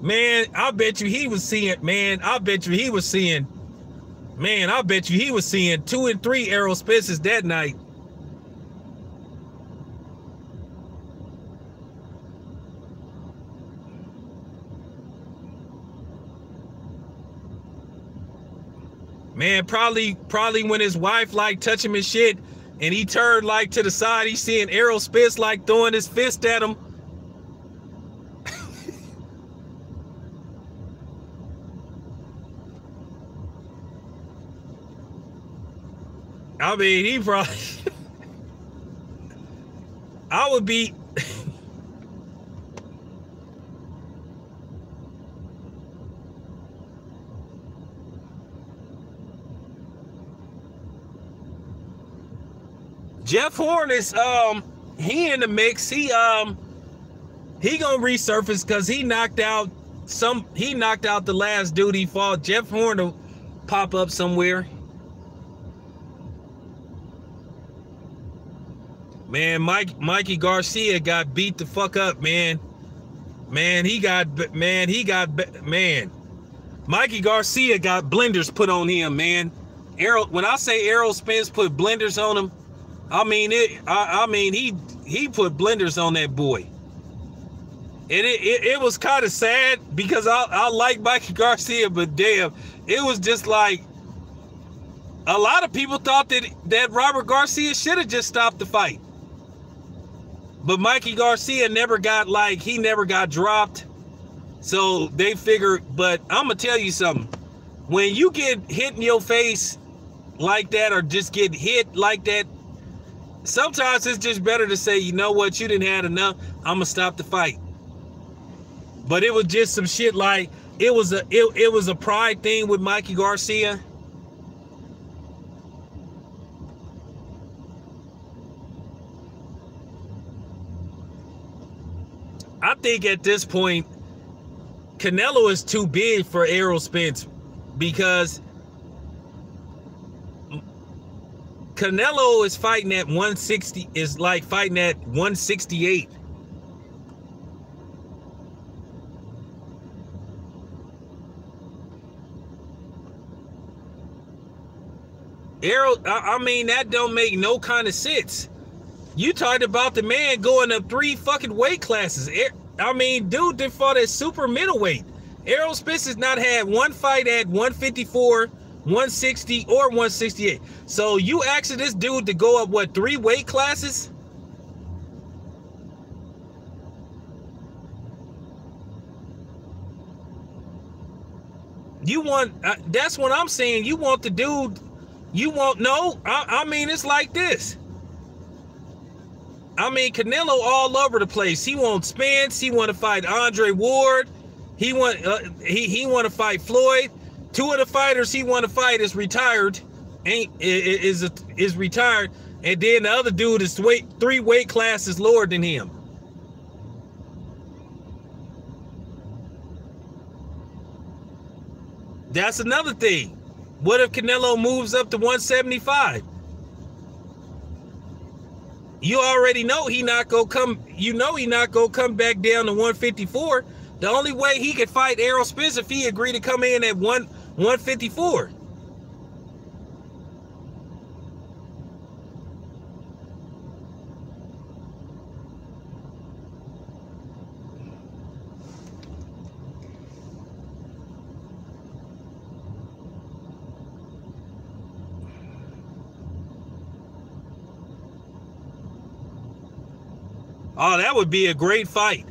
Man, I bet you he was seeing, I bet you he was seeing 2 and 3 Errol Spences that night. Man, probably when his wife like touch him and shit, and he turned like to the side, he seeing Errol Spence like throwing his fist at him. I mean, he probably, I would be. Jeff Horn is he in the mix. He gonna resurface because he knocked out the last dude he fought. Jeff Horn will pop up somewhere. Man, Mikey Garcia got beat the fuck up, man. Mikey Garcia got blenders put on him, man. When I say Errol Spence put blenders on him, I mean he put blenders on that boy. And it was kind of sad because I like Mikey Garcia, but damn, it was just like a lot of people thought that Robert Garcia should have just stopped the fight. But Mikey Garcia never got dropped. So they figured, but I'm gonna tell you something. When you get hit in your face like that or just get hit like that, sometimes it's just better to say, you know what, you didn't have enough, I'm gonna stop the fight. But it was just some shit like it was a pride thing with Mikey Garcia. I think at this point, Canelo is too big for Errol Spence because Canelo is fighting at 160, is like fighting at 168. Errol, I mean, that don't make no kind of sense. You talked about the man going up 3 fucking weight classes. I mean, dude that fought at super middleweight. Errol Spence has not had one fight at 154, 160, or 168. So you asking this dude to go up, what, 3 weight classes? You want, that's what I'm saying. You want the dude, I mean, it's like this. I mean, Canelo all over the place. He wants Spence. He want to fight Andre Ward. He want to fight Floyd. 2 of the fighters he want to fight is retired. Is retired, and then the other dude is 3 weight classes lower than him. That's another thing. What if Canelo moves up to 175? You already know he not gonna come. You know he not gonna come back down to 154. The only way he could fight Errol Spence if he agreed to come in at 154. Oh, that would be a great fight.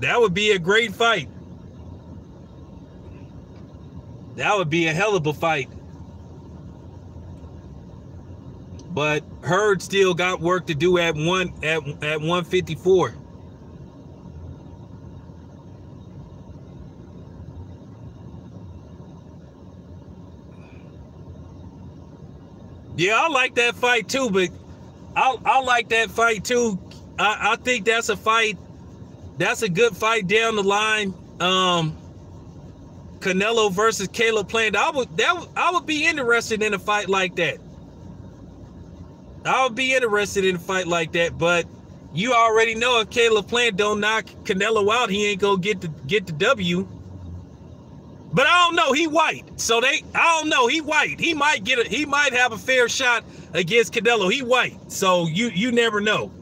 That would be a great fight. That would be a hell of a fight. But Hurd still got work to do at 154. Yeah, I like that fight too, but I like that fight too. I think that's a fight. That's a good fight down the line. Canelo versus Caleb Plant. I would be interested in a fight like that. I would be interested in a fight like that, but you already know if Caleb Plant don't knock Canelo out, he ain't gonna get the W. But I don't know, he white. So I don't know, he white. He might have a fair shot against Canelo. He white. So you never know.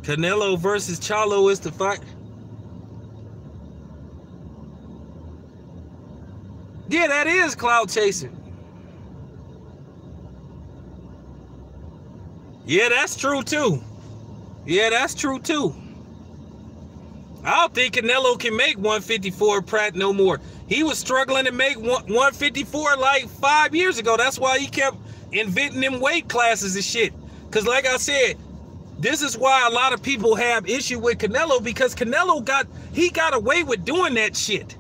Canelo versus Charlo is the fight. Yeah, that is cloud chasing. Yeah, that's true too. Yeah, that's true too. I don't think Canelo can make 154 Pratt no more. He was struggling to make 154 like 5 years ago. That's why he kept inventing them weight classes and shit. Because like I said, this is why a lot of people have issue with Canelo, because Canelo got away with doing that shit.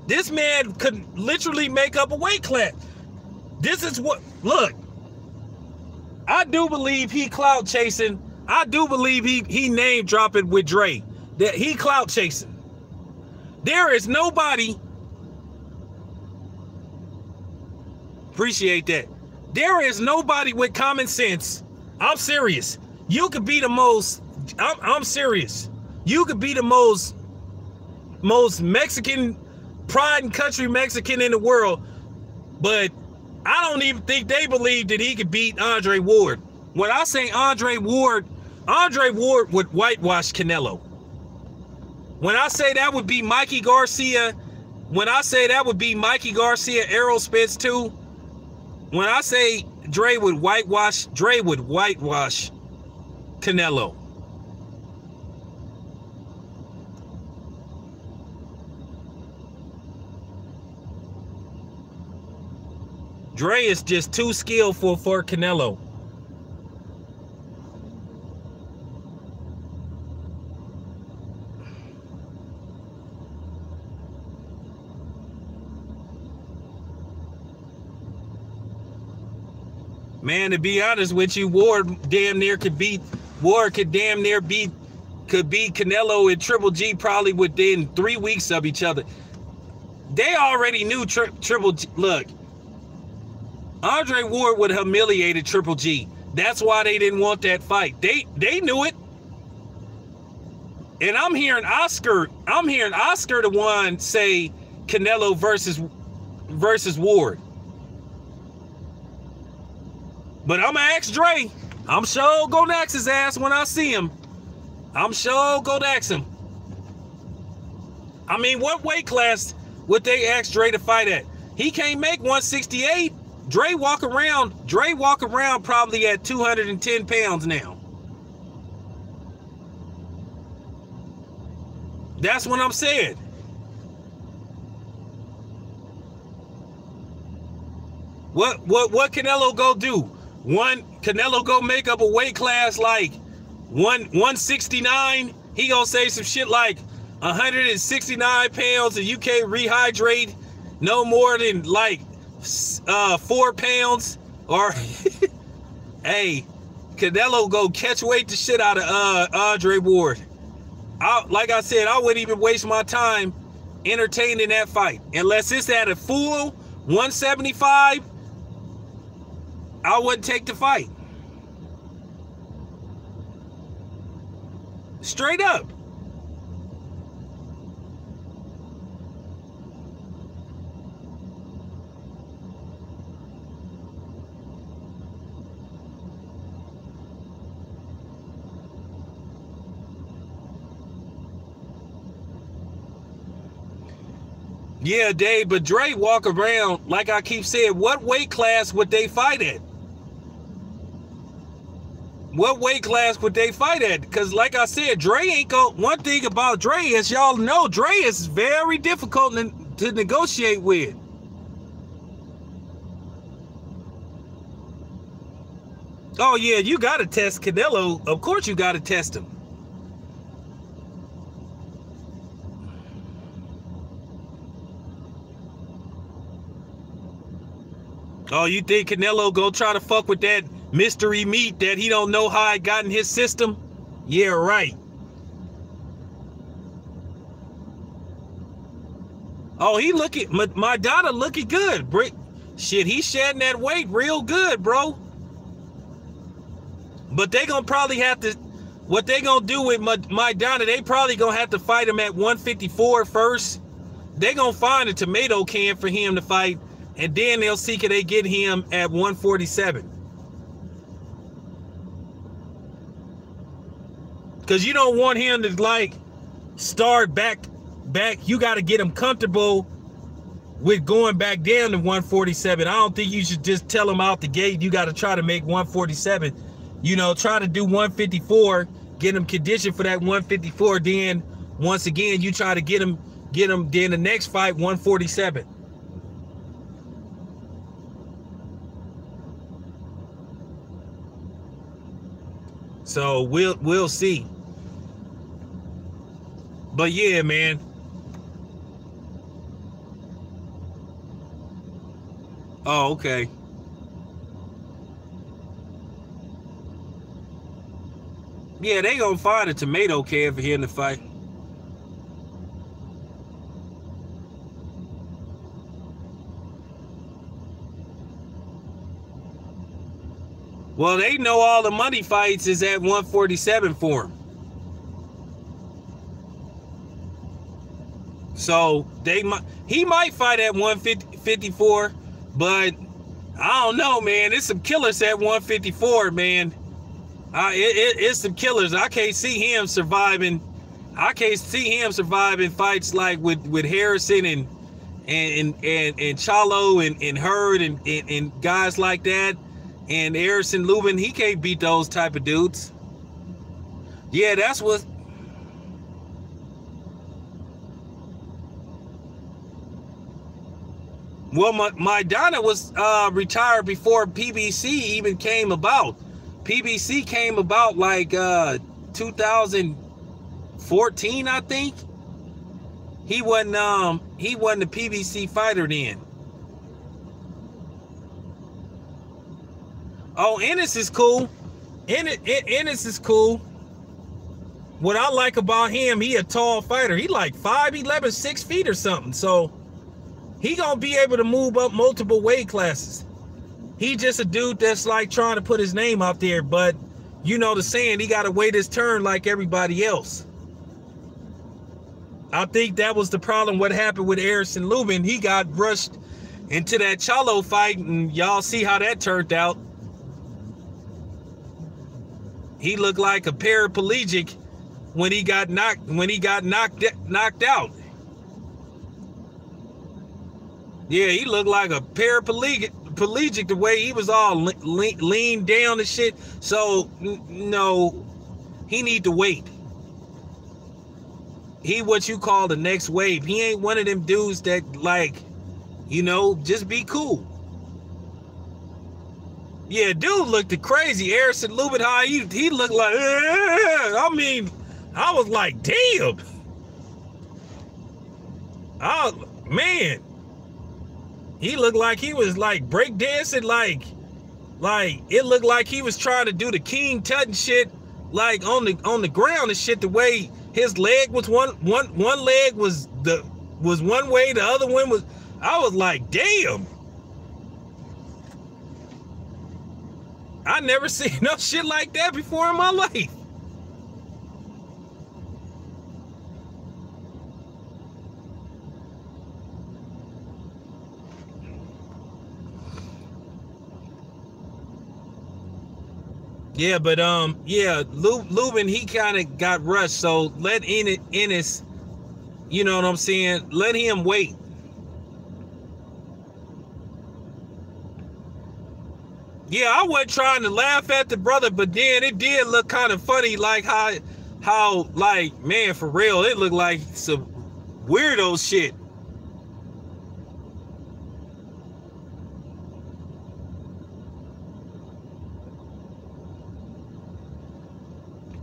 This man could literally make up a weight class. This is what, look, I do believe he clout chasing. I do believe he name dropping with Dre. That he clout chasing. There is nobody. Appreciate that. There is nobody with common sense. I'm serious. You could be the most, I'm serious. You could be the most Mexican, pride and country Mexican in the world, but I don't even think they believe that he could beat Andre Ward. When I say Andre Ward would whitewash Canelo. When I say that would be Mikey Garcia, Errol Spence too. When I say Dre would whitewash Canelo. Dre is just too skillful for Canelo. Man, to be honest with you, Ward could damn near beat Canelo and Triple G probably within 3 weeks of each other. They already knew Triple G. Look, Andre Ward would have humiliated Triple G. That's why they didn't want that fight. They knew it. And I'm hearing Oscar the one say Canelo versus Ward. But I'm gonna ask Dre. I'm sure gonna ask his ass when I see him. I'm sure gonna ask him. I mean, what weight class would they ask Dre to fight at? He can't make 168. Dre walk around probably at 210 pounds now. That's what I'm saying. What Canelo go do? Canelo go make up a weight class like 169. He gonna say some shit like 169 pounds and you can't rehydrate no more than like 4 pounds. Or hey, Canelo go catch weight the shit out of Andre Ward. Like I said, I wouldn't even waste my time entertaining that fight unless it's at a full 175. I wouldn't take the fight. Straight up. Yeah, Dave, but Dre walk around, like I keep saying, what weight class would they fight at? What weight class would they fight at? Because like I said, Dre ain't go. One thing about Dre is, y'all know, Dre is very difficult to negotiate with. Oh yeah, you got to test Canelo. Of course you got to test him. Oh, you think Canelo go try to fuck with that mystery meat that he don't know how it got in his system? Yeah, right. Oh, he looking, Maidana looking good. Shit, he's shedding that weight real good, bro. But they gonna probably have to, what they gonna do with Maidana, they probably gonna have to fight him at 154 first. They gonna find a tomato can for him to fight, and then they'll see can they get him at 147. Because you don't want him to like start back. You got to get him comfortable with going back down to 147. I don't think you should just tell him out the gate you got to try to make 147. You know, try to do 154, get him conditioned for that 154. Then once again, you try to get him then the next fight 147. So we'll see. But yeah, man. Oh, okay. Yeah, they gonna find a tomato can for him to fight. Well, they know all the money fights is at 147 for him. So he might fight at 154, but I don't know, man. It's some killers at 154, man. It's some killers. I can't see him surviving. I can't see him surviving fights like with Harrison and Charlo and Hurd and guys like that. And Harrison Lubin, he can't beat those type of dudes. Yeah, that's what. Well, Maidana was retired before PBC even came about. PBC came about like 2014, I think. He wasn't a PBC fighter then. Oh, Ennis is cool. Ennis is cool. What I like about him, he a tall fighter. He like 5'11", 6 feet or something. So he gonna be able to move up multiple weight classes. He just a dude that's like trying to put his name out there, but you know the saying, he gotta wait his turn like everybody else. I think that was the problem. What happened with Harrison Lubin, he got rushed into that Charlo fight, and y'all see how that turned out. He looked like a paraplegic when he got knocked out. Yeah, he looked like a paraplegic the way he was all leaned down and shit. So no, he need to wait. He what you call the next wave. He ain't one of them dudes that like, you know, just be cool. Yeah, dude looked crazy. Harrison Lubin, how he looked like, I mean, I was like, damn. Oh, man. He looked like he was like breakdancing, like it looked like he was trying to do the King Tut and shit, like on the ground and shit. The way his leg was one leg was one way, the other one was. I was like, damn. I never seen no shit like that before in my life. Yeah, but yeah, Lubin, he kind of got rushed. So let Ennis, you know what I'm saying? Let him wait. Yeah, I wasn't trying to laugh at the brother, but then it did look kind of funny, like how like, man, for real, it looked like some weirdo shit.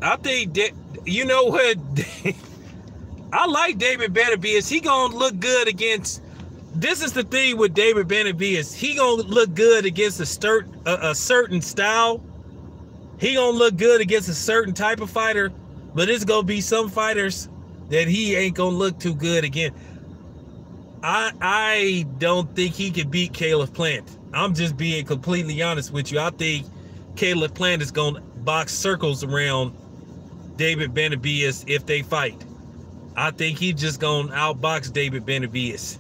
I think that, you know what, I like David Benavidez. He gonna look good against. This is the thing with David Benavidez. He gonna look good against a certain style. He gonna look good against a certain type of fighter, but it's gonna be some fighters that he ain't gonna look too good again. I don't think he can beat Caleb Plant. I'm just being completely honest with you. I think Caleb Plant is gonna box circles around David Benavidez if they fight. I think he's just gonna outbox David Benavidez.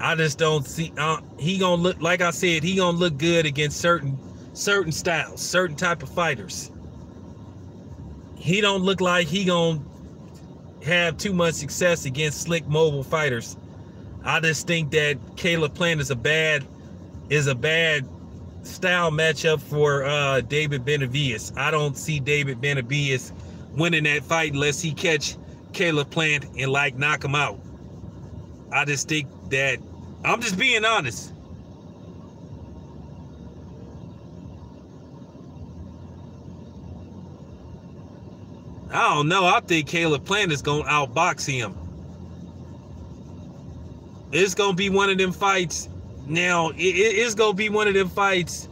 I just don't see. He gonna look, like I said, he gonna look good against certain styles, certain type of fighters. He don't look like he gonna have too much success against slick mobile fighters. I just think that Caleb Plant is a bad style matchup for David Benavidez. I don't see David Benavidez winning that fight unless he catch Caleb Plant and like knock him out. I just think that, I'm just being honest. I don't know. I think Caleb Plant is going to outbox him. It's going to be one of them fights. Now, it's going to be one of them fights.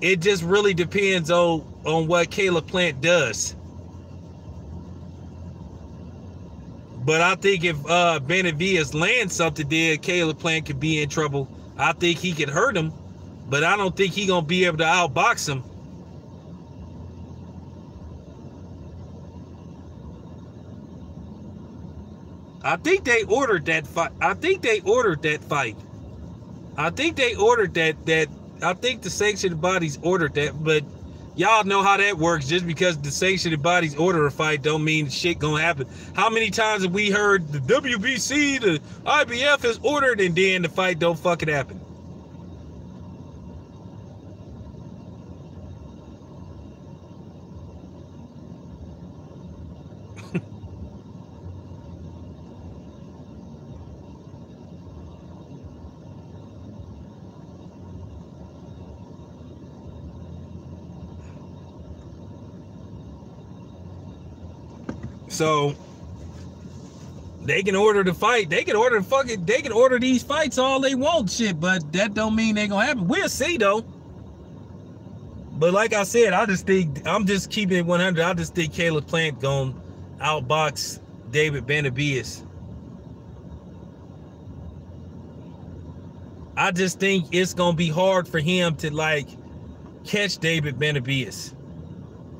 It just really depends on what Caleb Plant does. But I think if Benavidez lands something there, Caleb Plant could be in trouble. I think he could hurt him, but I don't think he's going to be able to outbox him. I think they ordered that fight. I think they ordered that fight. I think they ordered that. I think the sanctioned bodies ordered that, but y'all know how that works. Just because the sanctioned bodies order a fight don't mean shit gonna happen. How many times have we heard the WBC, the IBF has ordered, and then the fight don't fucking happen? So they can order the fight. They can order they can order these fights all they want, shit, but that don't mean they gonna happen. We'll see though. But like I said, I just think, I'm just keeping it 100. I just think Caleb Plant gonna outbox David Benavidez. I just think it's gonna be hard for him to like catch David Benavidez.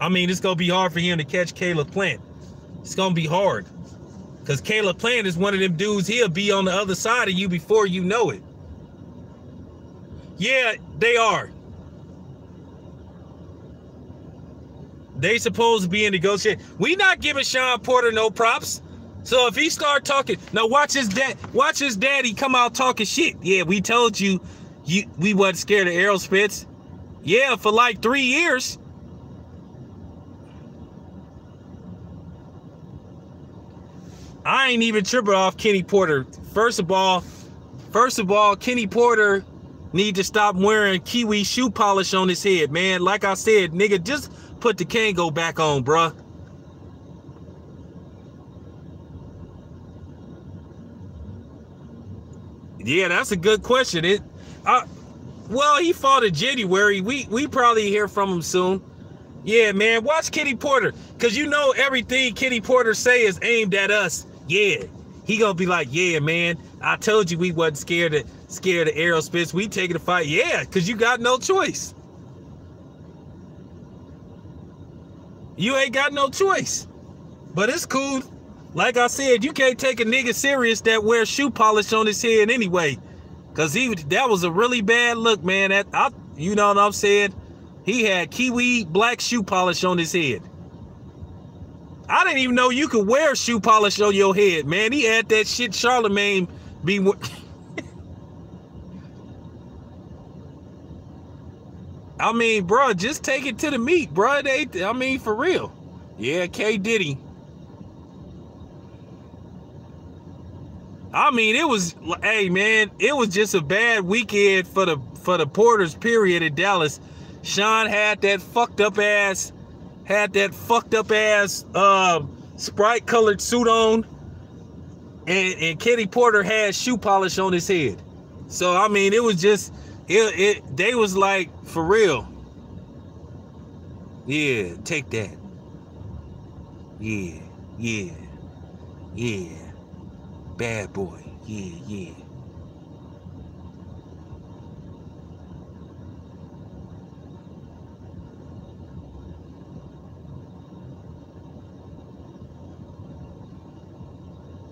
I mean, it's gonna be hard for him to catch Caleb Plant. It's gonna be hard because Caleb Plant is one of them dudes. He'll be on the other side of you before you know it. Yeah, they are. They supposed to be in negotiation. We not giving Sean Porter no props. So if he start talking, now watch his daddy come out talking shit. Yeah, we told you, we wasn't scared of Errol Spence. Yeah, for like 3 years. I ain't even tripping off Kenny Porter. First of all, Kenny Porter need to stop wearing kiwi shoe polish on his head, man. Like I said, nigga, just put the Kango back on, bruh. Yeah, that's a good question. Well, he fought in January. We probably hear from him soon. Yeah, man, watch Kenny Porter, because you know everything Kenny Porter say is aimed at us. Yeah, he gonna be like, yeah, man, I told you we wasn't scared of Errol Spence. We taking the fight. Yeah, because you got no choice. You ain't got no choice. But it's cool. Like I said, you can't take a nigga serious that wears shoe polish on his head anyway. Because that was a really bad look, man. You know what I'm saying? He had kiwi black shoe polish on his head. I didn't even know you could wear shoe polish on your head, man. He had that shit Charlemagne be... I mean, bro, just take it to the meat, bro. I mean, for real. Yeah, K. Diddy. I mean, it was, hey, man, it was just a bad weekend for the Porters, period, in Dallas. Sean had that fucked up ass Sprite colored suit on, and Kenny Porter had shoe polish on his head. So I mean, it was just they was like, for real. Yeah, take that. Yeah. Bad boy. Yeah.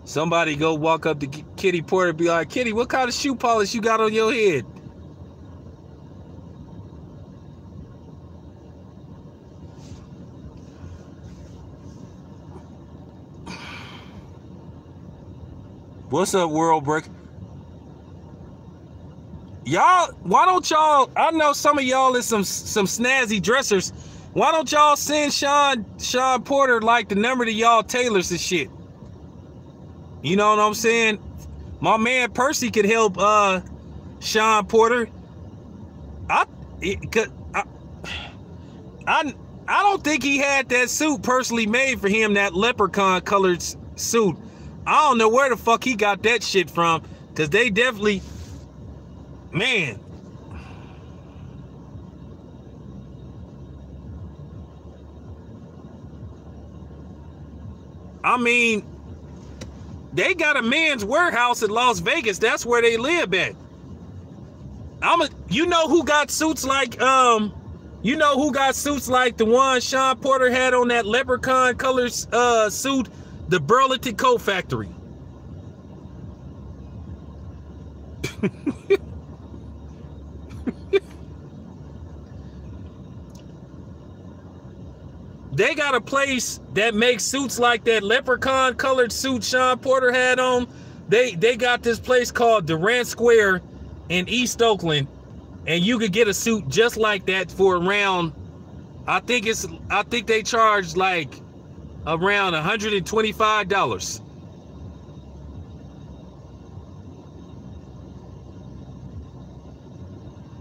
Somebody go walk up to Kitty Porter and be like, Kitty, what kind of shoe polish you got on your head? What's up, World Break? Y'all, why don't y'all, I know some of y'all is some snazzy dressers. Why don't y'all send Sean Porter like the number to y'all tailors and shit? You know what I'm saying? My man Percy could help Sean Porter. I don't think he had that suit personally made for him, that leprechaun colored suit. I don't know where the fuck he got that shit from, because they definitely, man. I mean, they got a Men's Warehouse in Las Vegas. That's where they live at. You know who got suits like the one Sean Porter had on that leprechaun color suit? The Burlington Coat Factory. They got a place that makes suits like that leprechaun colored suit Sean Porter had on. They got this place called Durant Square in East Oakland, and you could get a suit just like that for around, I think they charge like around $125.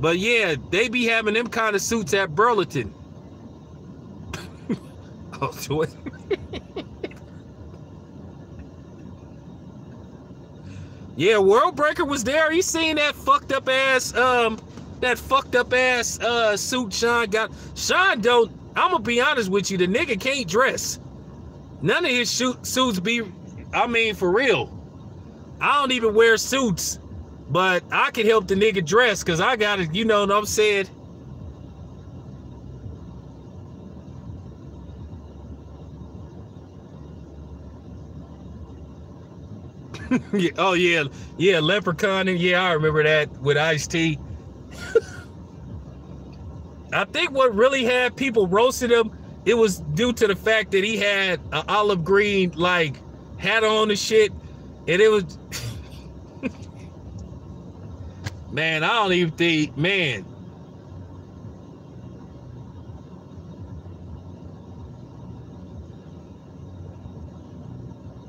But yeah, they be having them kind of suits at Burlington. Oh, do it. Yeah, World Breaker was there. He seen that fucked up ass suit Sean got. Sean don't, I'm gonna be honest with you, the nigga can't dress. None of his suits be, I mean, for real. I don't even wear suits, but I can help the nigga dress, because I got it, you know what I'm saying? Yeah, oh yeah, Leprechaun, and yeah, I remember that with Ice-T. I think what really had people roasting him, it was due to the fact that he had an olive green like hat on and shit, and it was man, I don't even think, man.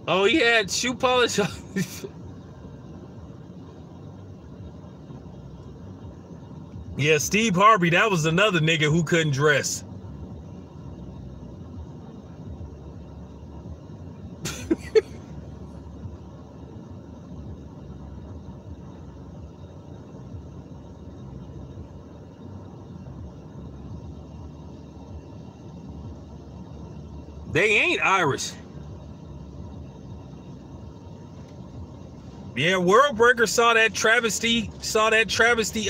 Oh, he had shoe polish on. Yeah, Steve Harvey, that was another nigga who couldn't dress. They ain't Irish. Yeah, World Breaker saw that travesty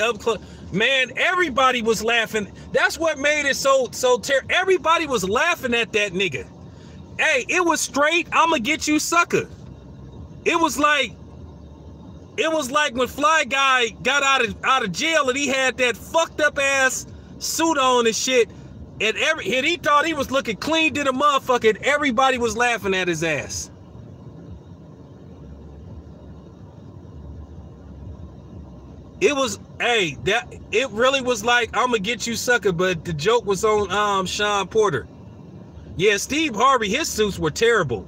up close. Man, everybody was laughing. That's what made it so terrible. Everybody was laughing at that nigga. Hey, it was straight, I'ma get you sucker. It was like when Fly Guy got out of jail and he had that fucked up ass suit on and shit. And he thought he was looking clean to the motherfucker, and everybody was laughing at his ass. It was, hey, it really was like, I'm gonna get you, sucker, but the joke was on Sean Porter. Yeah, Steve Harvey, his suits were terrible.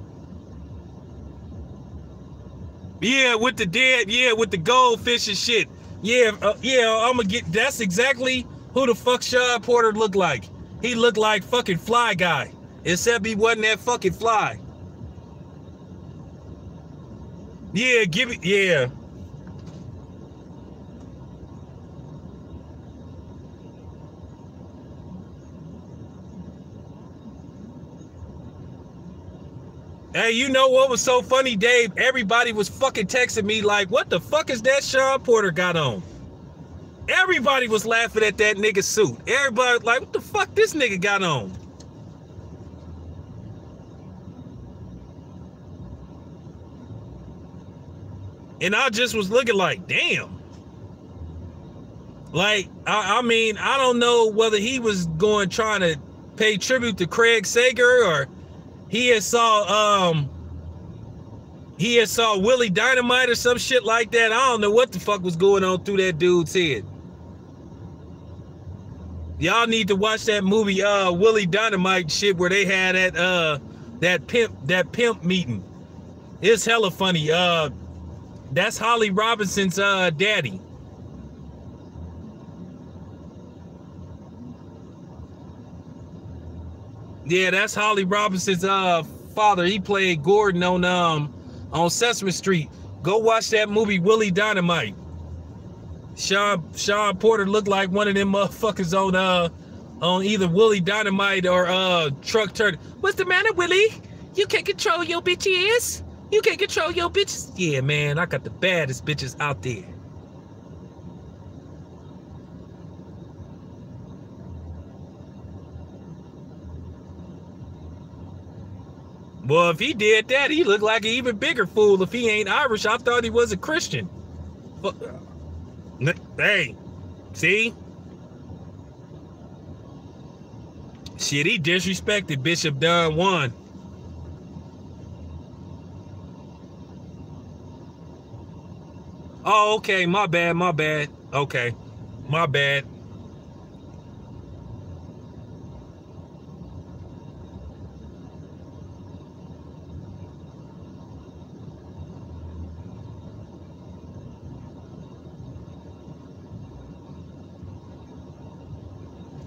Yeah, with the goldfish and shit. Yeah, I'm gonna get, that's exactly who the fuck Sean Porter looked like. He looked like fucking Fly Guy, except he wasn't that fucking fly. Yeah, yeah. Hey, you know what was so funny, Dave? Everybody was fucking texting me like, what the fuck is that Sean Porter got on? Everybody was laughing at that nigga suit. Everybody was like, what the fuck this nigga got on? And I just was looking like, damn. Like, I mean, I don't know whether he was trying to pay tribute to Craig Sager, or he had saw Willie Dynamite or some shit like that. I don't know what the fuck was going on through that dude's head. Y'all need to watch that movie, Willie Dynamite shit, where they had that pimp meeting. It's hella funny. That's Holly Robinson's daddy. Yeah, that's Holly Robinson's father. He played Gordon on Sesame Street. Go watch that movie, Willie Dynamite. Sean Porter looked like one of them motherfuckers on either Willie Dynamite or Truck Turner. What's the matter, Willie? You can't control your bitches? You can't control your bitches? Yeah, man, I got the baddest bitches out there. Well, if he did that, he looked like an even bigger fool. If he ain't Irish, I thought he was a Christian. Hey, see? Shit, he disrespected Bishop Don Juan. Oh, okay, my bad. Okay, my bad.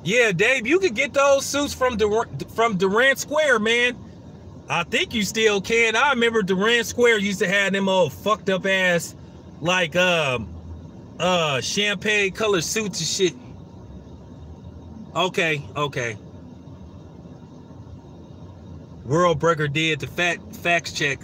Yeah, Dave, you could get those suits from Durant Square, man. I think you still can. I remember Durant Square used to have them old fucked up ass, like champagne colored suits and shit. Okay. World Breaker did the facts check.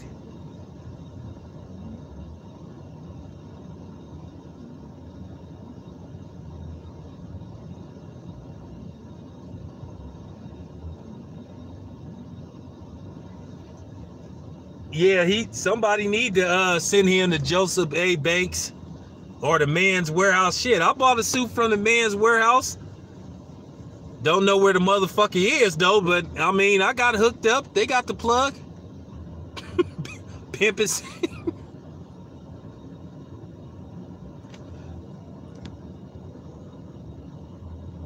Yeah, somebody need to send him to Joseph A. Banks or the Men's Warehouse. Shit, I bought a suit from the Men's Warehouse. Don't know where the motherfucker is though, but I mean, I got hooked up. They got the plug. Pimpin'.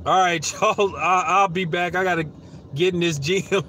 All right, y'all. I'll be back. I gotta get in this gym.